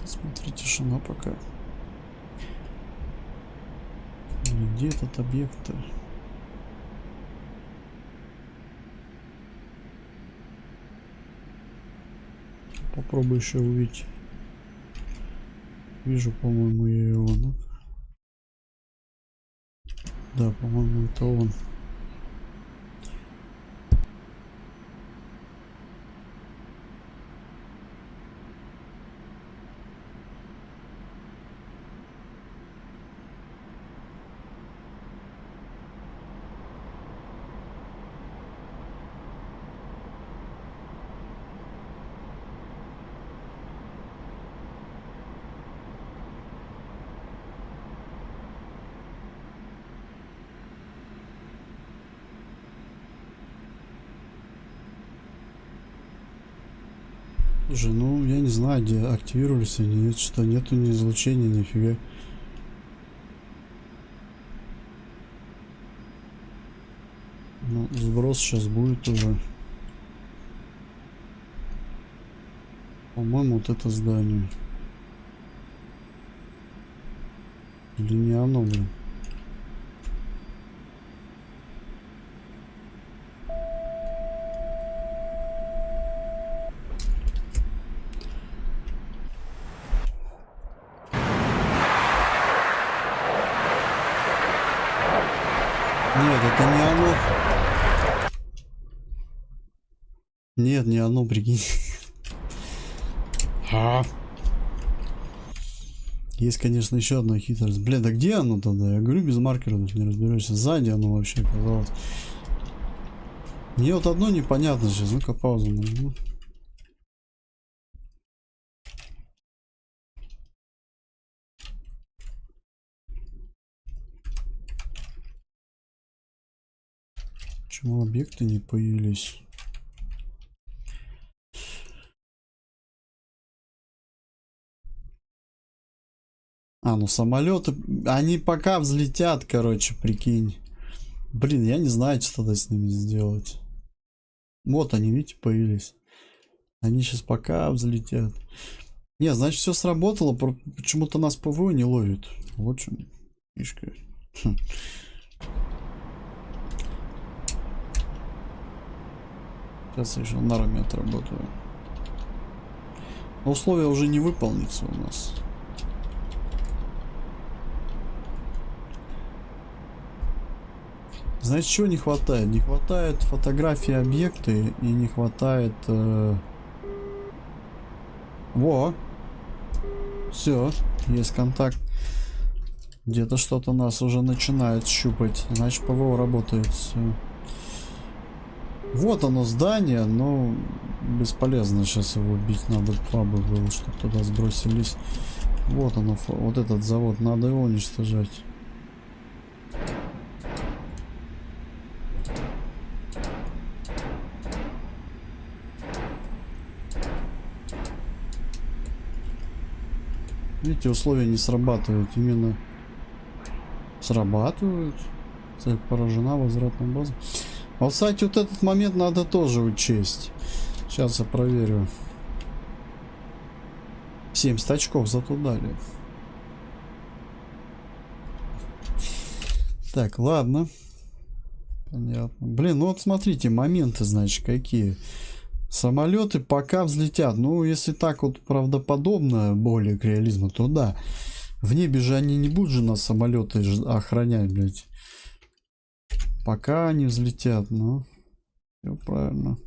B: Смотри, тишина пока. Где этот объект-то? Попробую еще увидеть. Вижу, по-моему, я его. Ну, да, по-моему, это он. Слушай, ну я не знаю, где активировались они, нет, что нету ни излучения, нифига. Ну, сброс сейчас будет уже. По-моему, вот это здание. Или не оно, блин. Нет, это не оно. Нет, не оно, прикинь. Есть, конечно, еще одна хитрость. Бля, да где оно тогда? Я говорю, без маркера тут не разберешься. Сзади оно вообще оказалось. Мне вот одно непонятно сейчас. Ну-ка паузу нажму. Почему объекты не появились? А, ну самолеты, они пока взлетят, короче, прикинь. Блин, я не знаю, что тогда с ними сделать. Вот они, видите, появились. Они сейчас пока взлетят. Не, значит, все сработало. Почему-то нас ПВО не ловит. Вот в чем фишка. Сейчас я еще на раме отработаю. Но условия уже не выполнится у нас. Знаете, чего не хватает? Не хватает фотографии объекта и не хватает... Во! Все, есть контакт. Где-то что-то нас уже начинает щупать. Значит, ПВО работает. Всё. Вот оно здание, но бесполезно сейчас его бить. Надо фабы было, чтобы туда сбросились. Вот оно, вот этот завод. Надо его уничтожать. Видите, условия не срабатывают. Именно срабатывают. Цель поражена, возврат на базу. А вот, кстати, вот этот момент надо тоже учесть. Сейчас я проверю. 70 очков зато дали. Так, ладно. Понятно. Блин, ну вот смотрите, моменты, значит, какие. Самолеты пока взлетят. Ну, если так вот правдоподобно, более к реализму, то да. В небе же они не будут же нас самолеты охранять, блядь. Пока они взлетят, ну. Все правильно.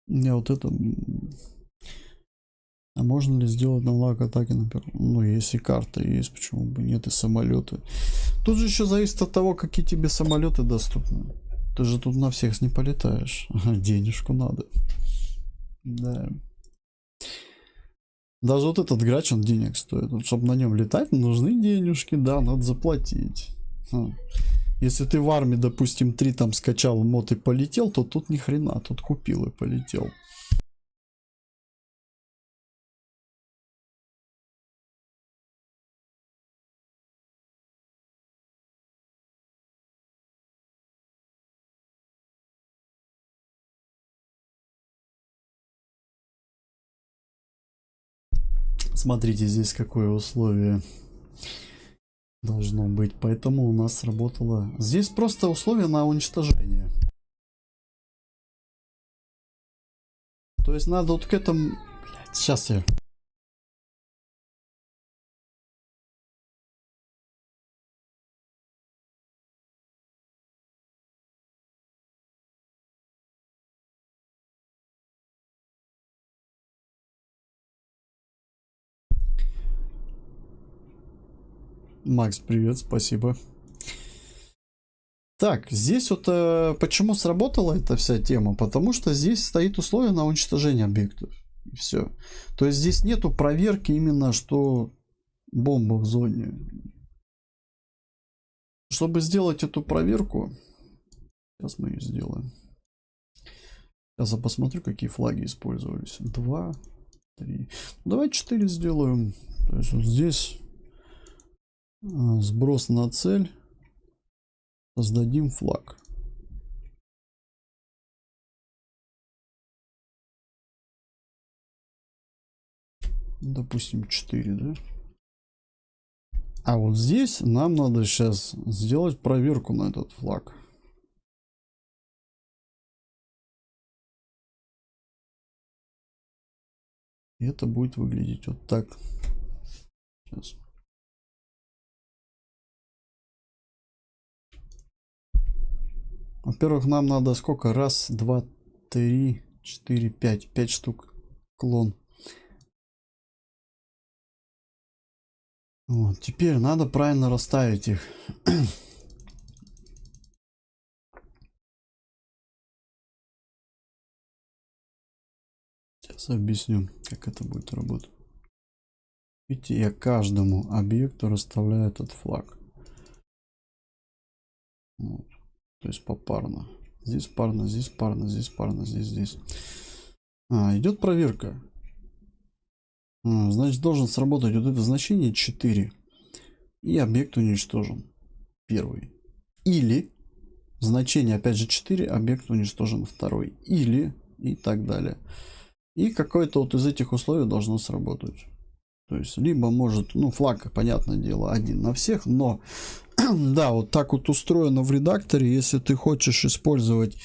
B: Не, вот это... А можно ли сделать навлаг атаки, например? Ну, если карта есть, почему бы нет, и самолеты. Тут же еще зависит от того, какие тебе самолеты доступны. Ты же тут на всех не полетаешь. Денежку надо. Да. Даже вот этот грач, он денег стоит. Вот, чтобы на нем летать, нужны денежки, да, надо заплатить. Если ты в армии, допустим, 3 там скачал мод и полетел, то тут ни хрена, тут купил и полетел. Смотрите, здесь какое условие должно быть. Поэтому у нас сработало. Здесь просто условие на уничтожение. То есть надо вот к этому... Блядь, сейчас я... Макс, привет, спасибо. Так, здесь вот почему сработала эта вся тема? Потому что здесь стоит условие на уничтожение объектов. И все. То есть здесь нету проверки именно, что бомба в зоне. Чтобы сделать эту проверку, сейчас мы ее сделаем. Сейчас я посмотрю, какие флаги использовались. 2, 3. Давай 4 сделаем. То есть вот здесь сброс на цель. Создадим флаг. Допустим, 4, да? А вот здесь нам надо сейчас сделать проверку на этот флаг. И это будет выглядеть вот так. Сейчас. Во-первых, нам надо сколько? Раз, два, три, четыре, пять. 5 штук клон. Вот. Теперь надо правильно расставить их. Сейчас объясню, как это будет работать. Видите, я каждому объекту расставляю этот флаг. Вот. То есть попарно. Здесь парно, здесь парно, здесь парно, здесь. Идет проверка. Значит, должен сработать вот это значение 4. И объект уничтожен. Первый. Или значение опять же 4, объект уничтожен второй. Или и так далее. И какое-то вот из этих условий должно сработать. То есть, либо может, ну, флаг, понятное дело, один на всех, но, да, вот так вот устроено в редакторе, если ты хочешь использовать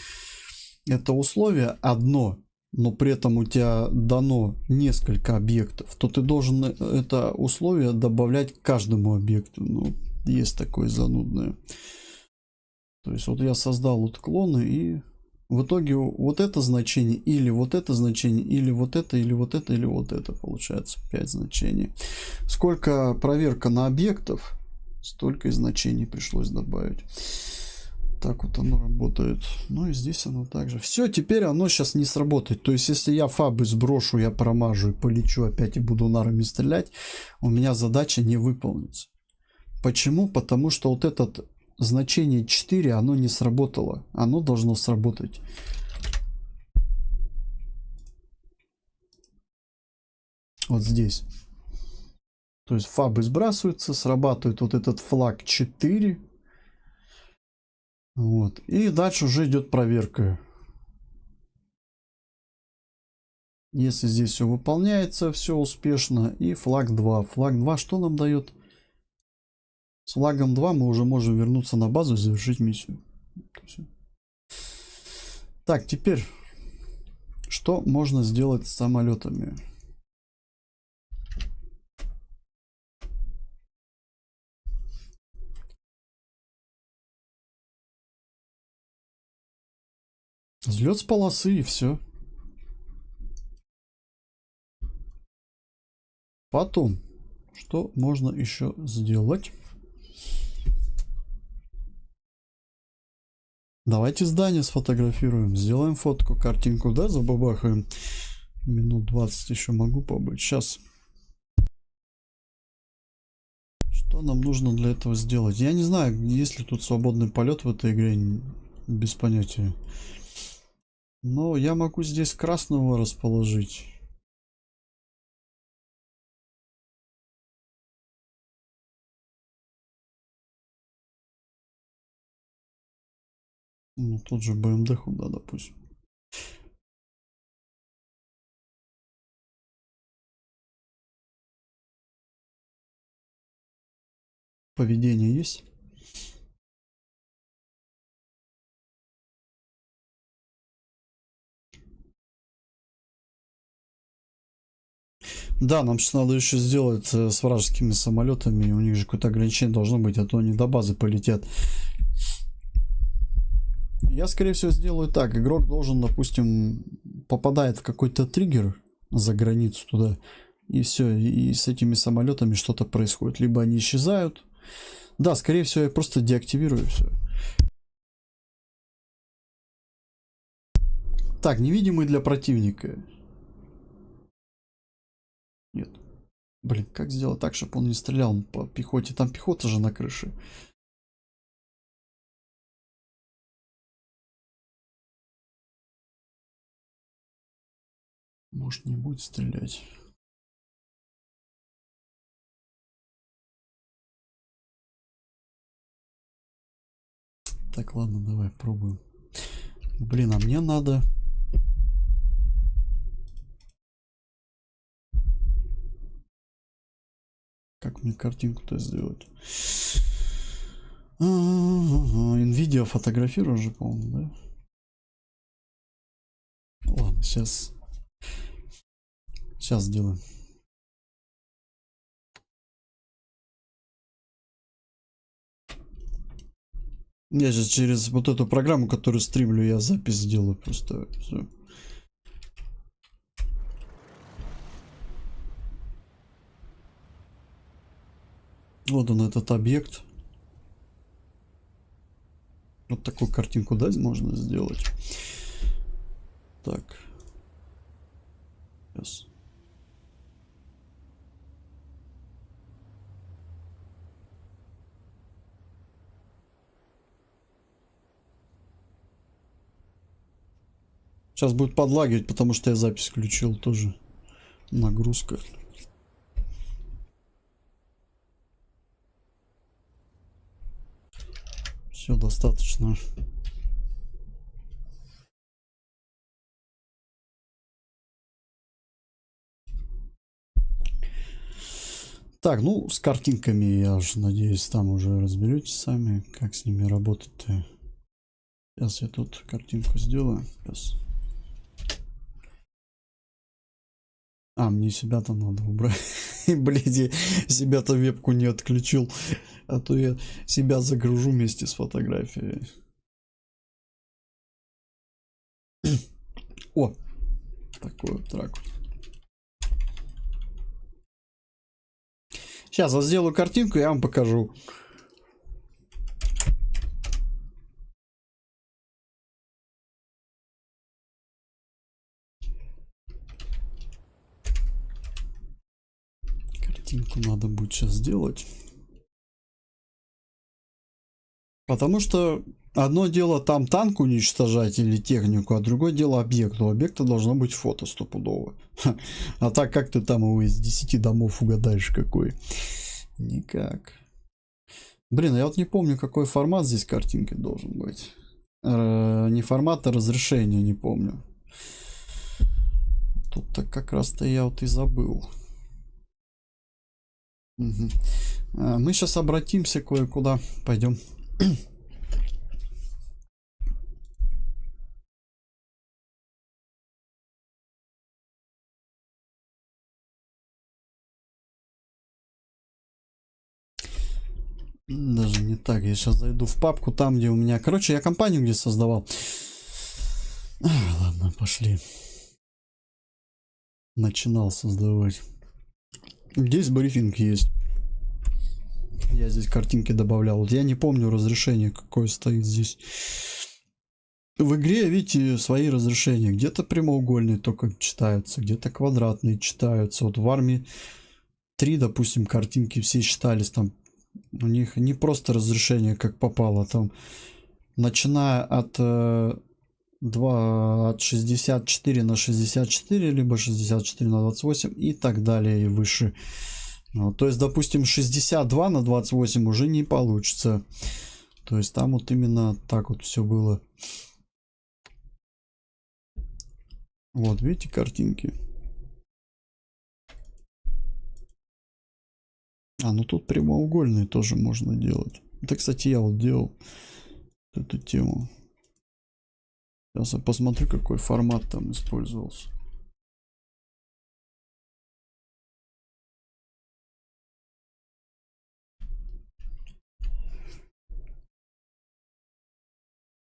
B: это условие одно, но при этом у тебя дано несколько объектов, то ты должен это условие добавлять к каждому объекту. Ну, есть такое занудное. То есть, вот я создал вот клоны, и в итоге вот это значение, или вот это значение, или вот это, или вот это, или вот это. Получается 5 значений. Сколько проверка на объектов, столько и значений пришлось добавить. Так вот оно работает. Ну и здесь оно также. Все, теперь оно сейчас не сработает. То есть, если я фабы сброшу, я промажу и полечу опять и буду нарами стрелять, у меня задача не выполнится. Почему? Потому что вот этот значение 4, оно не сработало. Оно должно сработать. Вот здесь. То есть фабы сбрасываются, срабатывает вот этот флаг 4. Вот. И дальше уже идет проверка. Если здесь все выполняется, все успешно. И флаг 2. Флаг 2 что нам дает? С флагом 2 мы уже можем вернуться на базу и завершить миссию. Так, теперь, что можно сделать с самолетами? Взлет с полосы и все. Потом, что можно еще сделать? Давайте здание сфотографируем. Сделаем фотку, картинку, да, забабахаем. Минут 20 еще могу побыть. Сейчас. Что нам нужно для этого сделать? Я не знаю, есть ли тут свободный полет в этой игре. Без понятия. Но я могу здесь красного расположить. Ну, тут же БМД худа, допустим. Поведение есть? Да, нам сейчас надо еще сделать с вражескими самолетами. У них же какое-то ограничение должно быть, а то они до базы полетят. Я, скорее всего, сделаю так. Игрок должен, допустим, попадает в какой-то триггер за границу туда. И все. И с этими самолетами что-то происходит. Либо они исчезают. Да, скорее всего, я просто деактивирую все. Так, невидимый для противника. Нет. Блин, как сделать так, чтобы он не стрелял по пехоте? Там пехота же на крыше. Может, не будет стрелять. Так, ладно, давай пробуем. Блин, а мне надо... Как мне картинку-то сделать? Nvidia фотографирую уже, по-моему, да? Ладно, сейчас. Сейчас сделаем. Я же через вот эту программу, которую стримлю, я запись сделаю просто. Все. Вот он, этот объект. Вот такую картинку, да, можно сделать. Так. Сейчас. Сейчас будет подлагивать, потому что я запись включил тоже. Нагрузка. Все достаточно. Так, ну, с картинками, я же надеюсь, там уже разберетесь сами, как с ними работать-то. Сейчас я тут картинку сделаю. Сейчас. А, мне себя-то надо убрать. Блин, себя-то вебку не отключил. А то я себя загружу вместе с фотографией. О! Такой вот ракурс. Сейчас я сделаю картинку, я вам покажу. Картинку надо будет сейчас сделать. Потому что одно дело там танк уничтожать или технику, а другое дело объект. У объекта должно быть фото стопудово. А так как ты там его из 10 домов угадаешь какой? Никак. Блин, я вот не помню, какой формат здесь картинки должен быть. Не формат, а разрешение, не помню. Тут-то как раз-то я вот и забыл. Угу. Мы сейчас обратимся кое-куда. Пойдем. Даже не так. Я сейчас зайду в папку там, где у меня... Короче, я компанию где создавал. Ладно, пошли. Начинал создавать. Здесь брифинг есть. Я здесь картинки добавлял. Вот я не помню разрешение, какое стоит здесь. В игре, видите, свои разрешения. Где-то прямоугольные только читаются, где-то квадратные читаются. Вот в армии 3, допустим, картинки все считались там. У них не просто разрешение, как попало. Там, начиная от 64 на 64, либо 64 на 28 и так далее и выше. Вот, то есть, допустим, 62 на 28 уже не получится. То есть там вот именно так вот все было. Вот, видите, картинки. А, ну тут прямоугольные тоже можно делать. Это, кстати, я вот делал эту тему. Сейчас я посмотрю, какой формат там использовался.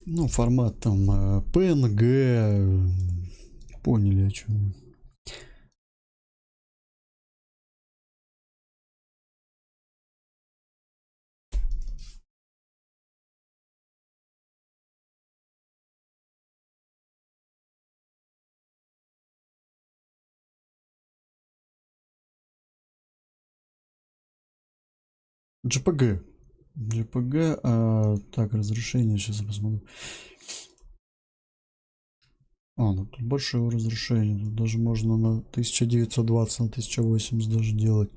B: Ну, формат там PNG. Поняли, о чем. JPG. JPG. Так, разрешение. Сейчас я посмотрю. А, ну тут большое разрешение. Тут даже можно на 1920, на 1080 даже делать.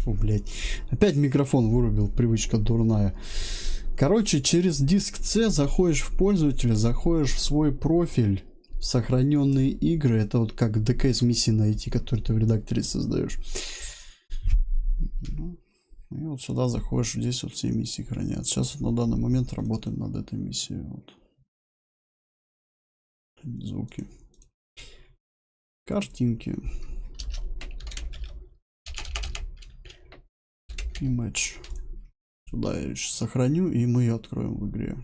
B: Фу, блядь. Опять микрофон вырубил, привычка дурная. Короче, через диск C заходишь в пользователя, заходишь в свой профиль, сохраненные игры. Это вот как DKS миссии найти, которые ты в редакторе создаешь. И вот сюда заходишь, здесь вот все миссии хранят. Сейчас вот на данный момент работаем над этой миссией. Вот. Звуки. Картинки. Image. Сюда я еще сохраню, и мы ее откроем в игре.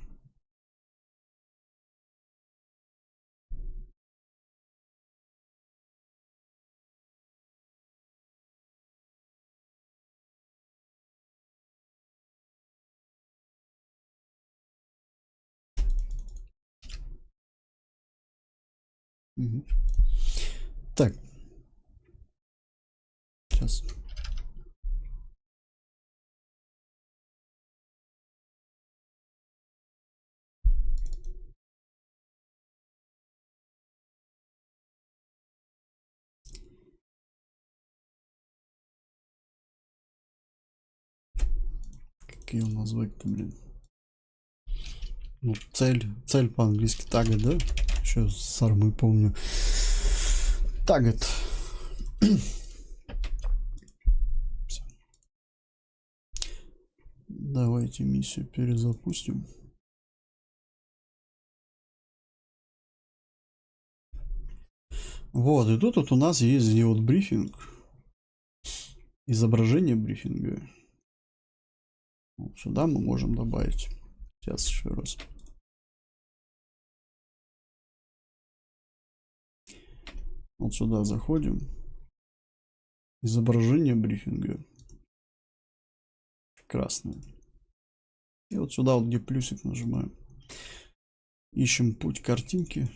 B: Угу. Так. Сейчас. Какие у нас звуки-то, блин? Ну, цель по-английски тагет, да? Еще с армы помню. Тагет. Давайте миссию перезапустим. Вот, и тут вот у нас есть где вот брифинг. Изображение брифинга. Вот сюда мы можем добавить. Сейчас еще раз. Вот сюда заходим. Изображение брифинга. Красное. И вот сюда вот где плюсик нажимаем. Ищем путь картинки.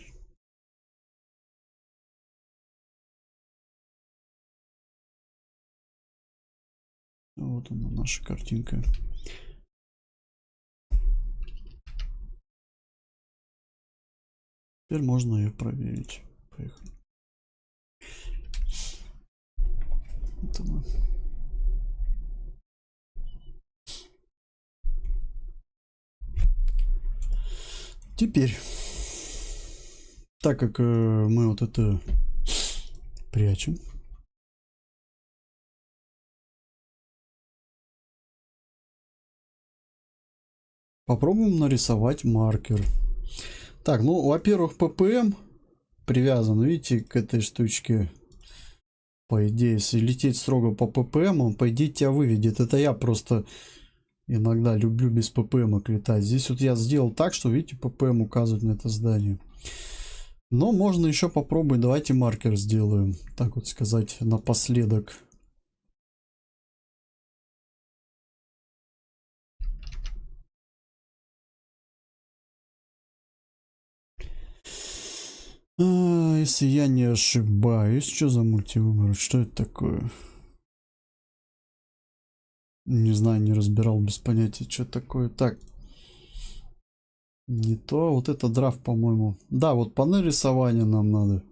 B: Вот она, наша картинка. Теперь можно ее проверить. Поехали. Вот она. Теперь, так как мы вот это прячем, попробуем нарисовать маркер. Так, ну, во-первых, PPM привязан, видите, к этой штучке. По идее, если лететь строго по PPM, он, по идее, тебя выведет. Это я просто иногда люблю без PPM летать. Здесь вот я сделал так, что, видите, PPM указывает на это здание. Но можно еще попробовать. Давайте маркер сделаем. Так вот сказать, напоследок. Если я не ошибаюсь, что за мультивыбор? Что это такое? Не знаю, не разбирал, без понятия, что такое. Так. Не то. Вот это драфт, по-моему. Да, вот панель рисования нам надо.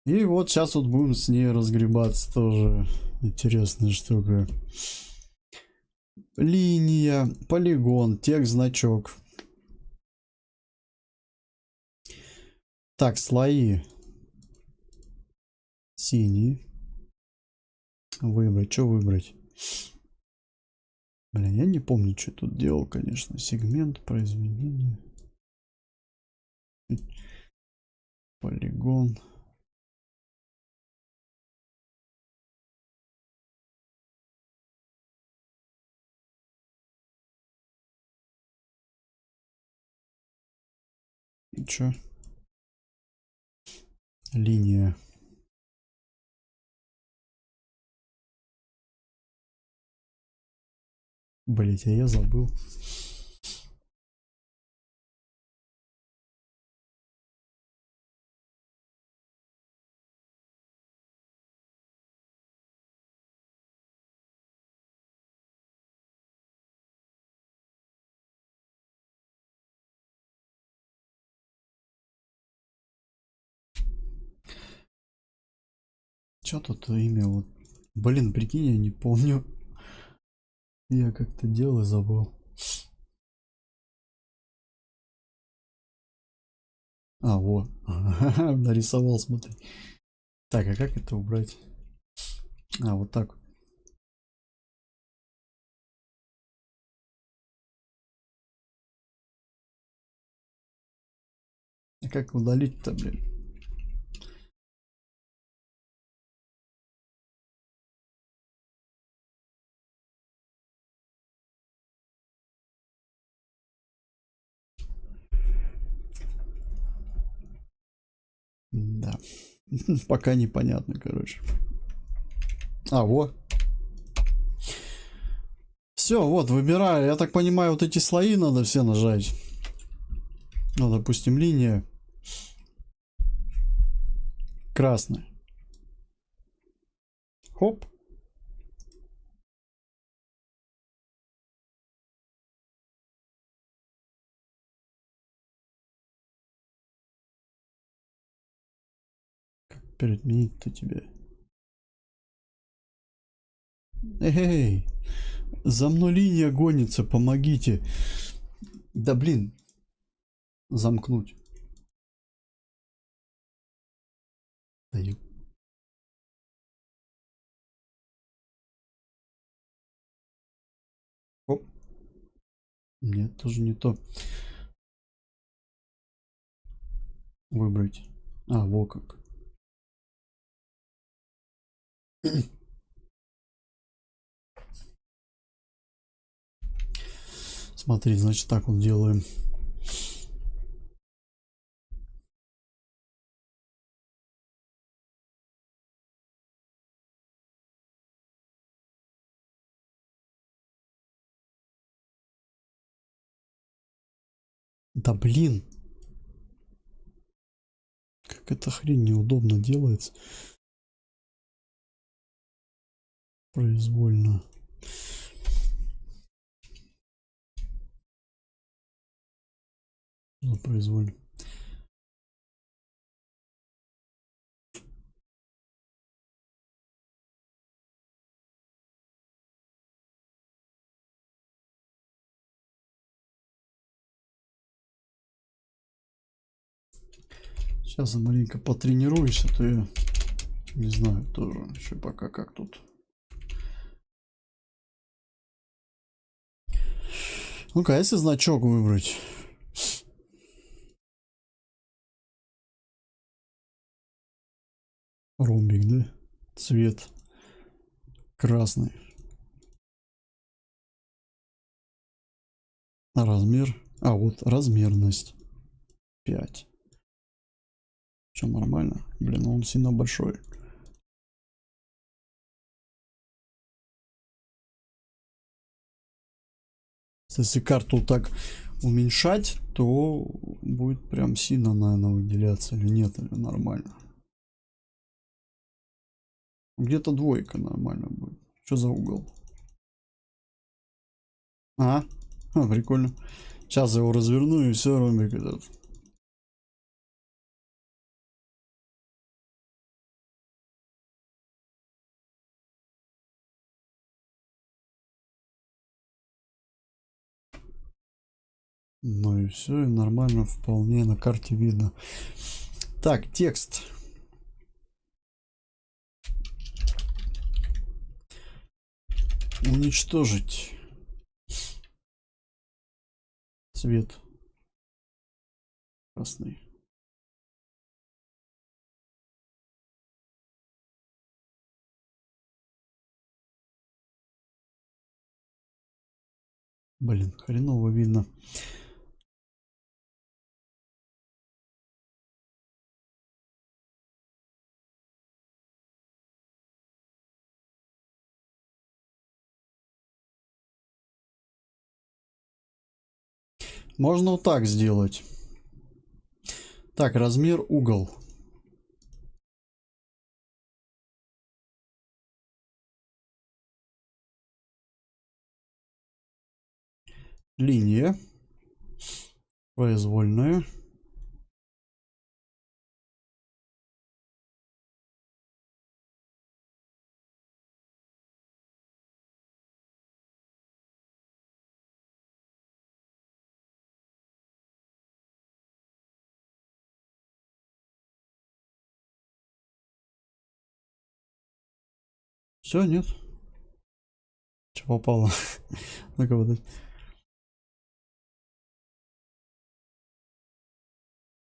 B: И вот сейчас вот будем с ней разгребаться тоже. Интересная штука. Линия, полигон, текст, значок. Так, слои. Синий. Выбрать. Что выбрать? Блин, я не помню, что тут делал, конечно. Сегмент, произведение. Полигон. И чё? Линия. Блять, а я забыл. что тут имя вот? Блин, прикинь, я не помню. Я как-то дело забыл. А, вот. Нарисовал, смотри. Так, а как это убрать? А, вот так. А как удалить-то, блин? Да. Пока непонятно, короче. А, вот. Все, вот, выбираю. Я так понимаю, вот эти слои надо все нажать. Ну, допустим, линия красная. Хоп. Переменить-то тебе. Эй, за мной линия гонится, помогите. Да блин, замкнуть. Даю. Оп. Нет, тоже не то. Выбрать. А, во как. Смотри, значит, так вот делаем. Да блин. Как эта хрень неудобно делается. Произвольно. Ну, произвольно. Сейчас я маленько потренируюсь, а то я не знаю тоже еще пока как тут. Ну-ка, если значок выбрать. Ромбик, да? Цвет красный. А размер? А, вот размерность. 5. Что, нормально? Блин, он сильно большой. Если карту так уменьшать, то будет прям сильно, наверное, выделяться или нет, или нормально. Где-то двойка нормально будет. Что за угол? Прикольно. Сейчас я его разверну и все, ромбик этот. Ну и все, и нормально, вполне на карте видно. Так, текст. Уничтожить. Цвет красный. Блин, хреново видно. Можно вот так сделать. Так, размер, угол. Линия. Произвольная. Все, нет? Что попало? Ну-ка, вот.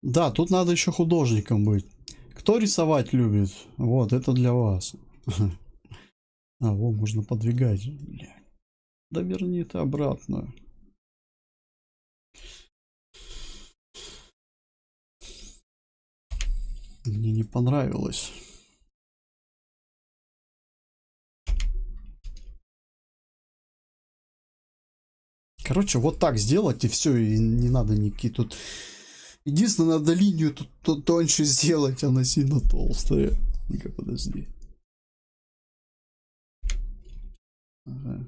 B: Да, тут надо еще художником быть. Кто рисовать любит? Вот, это для вас. А, во, можно подвигать. Бля. Да верни ты обратно. Мне не понравилось. Короче, вот так сделать и все, и не надо никакие тут. Единственное, надо линию тут тоньше сделать, она сильно толстая. Ну-ка, подожди. Ага.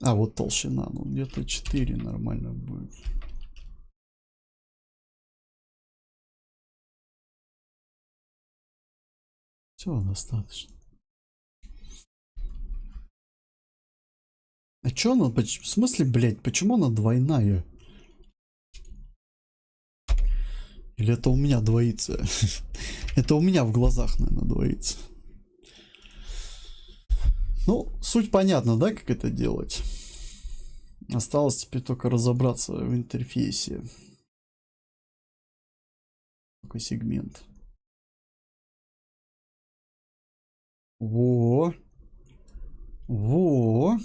B: А вот толщина, ну где-то 4 нормально будет. Все достаточно. А чё она, в смысле, блядь, почему она двойная? Или это у меня двоится? Это у меня в глазах, наверное, двоится. Ну, суть понятна, да, как это делать? Осталось теперь только разобраться в интерфейсе. Такой сегмент. Во. Во.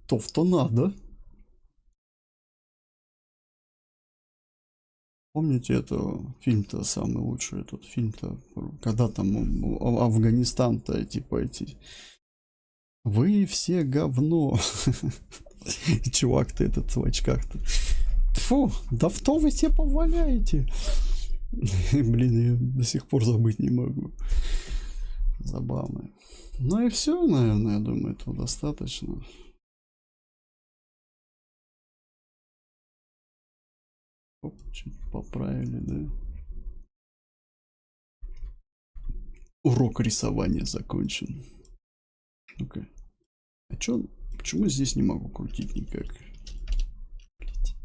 B: То надо. Помните, это фильм-то самый лучший, этот фильм-то, когда там Афганистан-то, типа эти... Вы все говно. Чувак-то этот в очках-то. Фу, да в то вы себе поваляете. Блин, я до сих пор забыть не могу. Забавно. Ну и все, наверное, я думаю, этого достаточно. Оп, чуть поправили, да? Урок рисования закончен. Ну-ка. А чё? Почему здесь не могу крутить никак? Блять.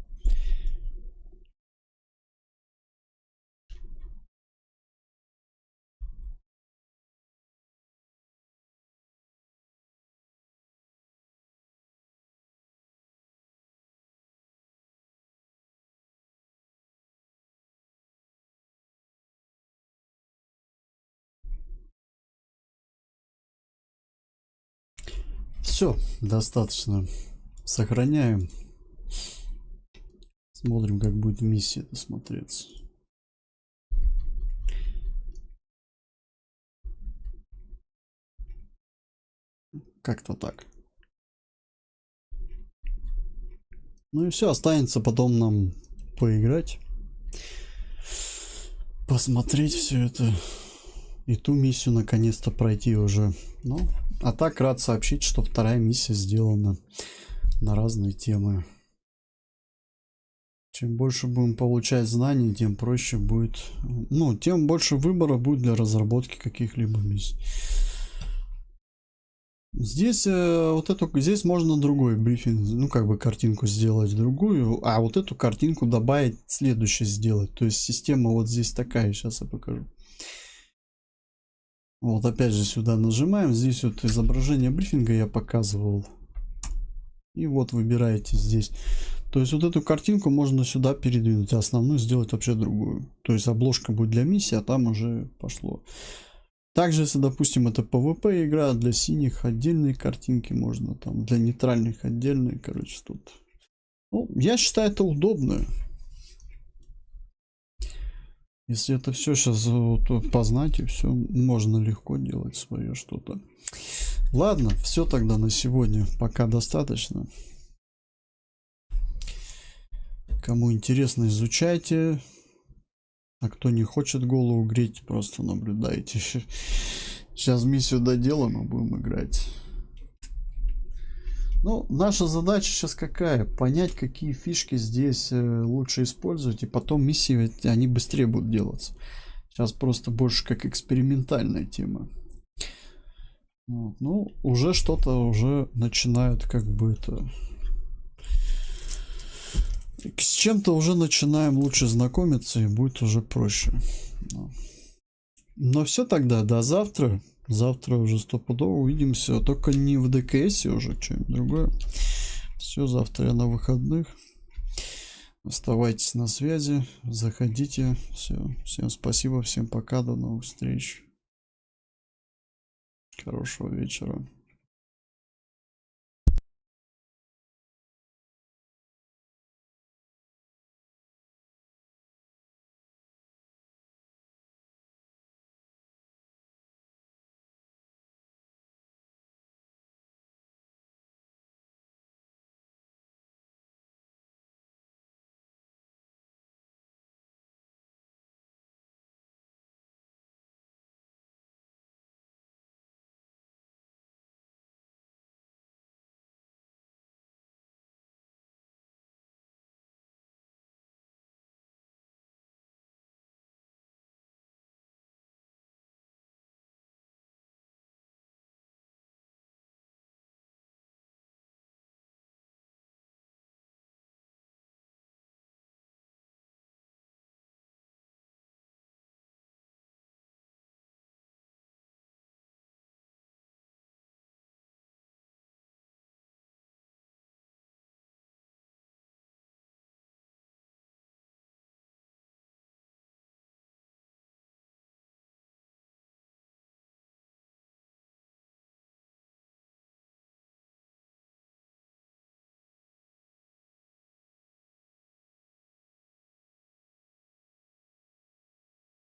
B: Все, достаточно. Сохраняем. Смотрим, как будет миссия это смотреться. Как-то так. Ну и все, останется потом нам поиграть. Посмотреть все это. И ту миссию наконец-то пройти уже. Ну, а так рад сообщить, что вторая миссия сделана на разные темы. Чем больше будем получать знаний, тем проще будет, ну, тем больше выбора будет для разработки каких-либо миссий. Здесь вот эту, здесь можно другой брифинг, ну как бы картинку сделать другую, а вот эту картинку добавить, следующее сделать. То есть система вот здесь такая, сейчас я покажу. Вот опять же сюда нажимаем, здесь вот изображение брифинга я показывал. И вот выбираете здесь. То есть вот эту картинку можно сюда передвинуть, а основную сделать вообще другую. То есть обложка будет для миссии, а там уже пошло. Также, если, допустим, это PvP игра, для синих отдельные картинки можно, там, для нейтральных отдельные, короче, тут. Ну, я считаю, это удобно. Если это все сейчас вот, познать, и все, можно легко делать свое что-то. Ладно, все тогда на сегодня. Пока достаточно. Кому интересно, изучайте. А кто не хочет голову греть, просто наблюдайте. Сейчас миссию доделаем и будем играть. Ну, наша задача сейчас какая? Понять, какие фишки здесь лучше использовать, и потом миссии, они быстрее будут делаться. Сейчас просто больше как экспериментальная тема. Вот. Ну, уже что-то уже начинает как бы это... С чем-то уже начинаем лучше знакомиться и будет уже проще. Но все тогда, до завтра. Завтра уже стопудово увидимся. Только не в ДКС уже, что-нибудь другое. Все, завтра я на выходных. Оставайтесь на связи, заходите. Все, всем спасибо, всем пока, до новых встреч. Хорошего вечера.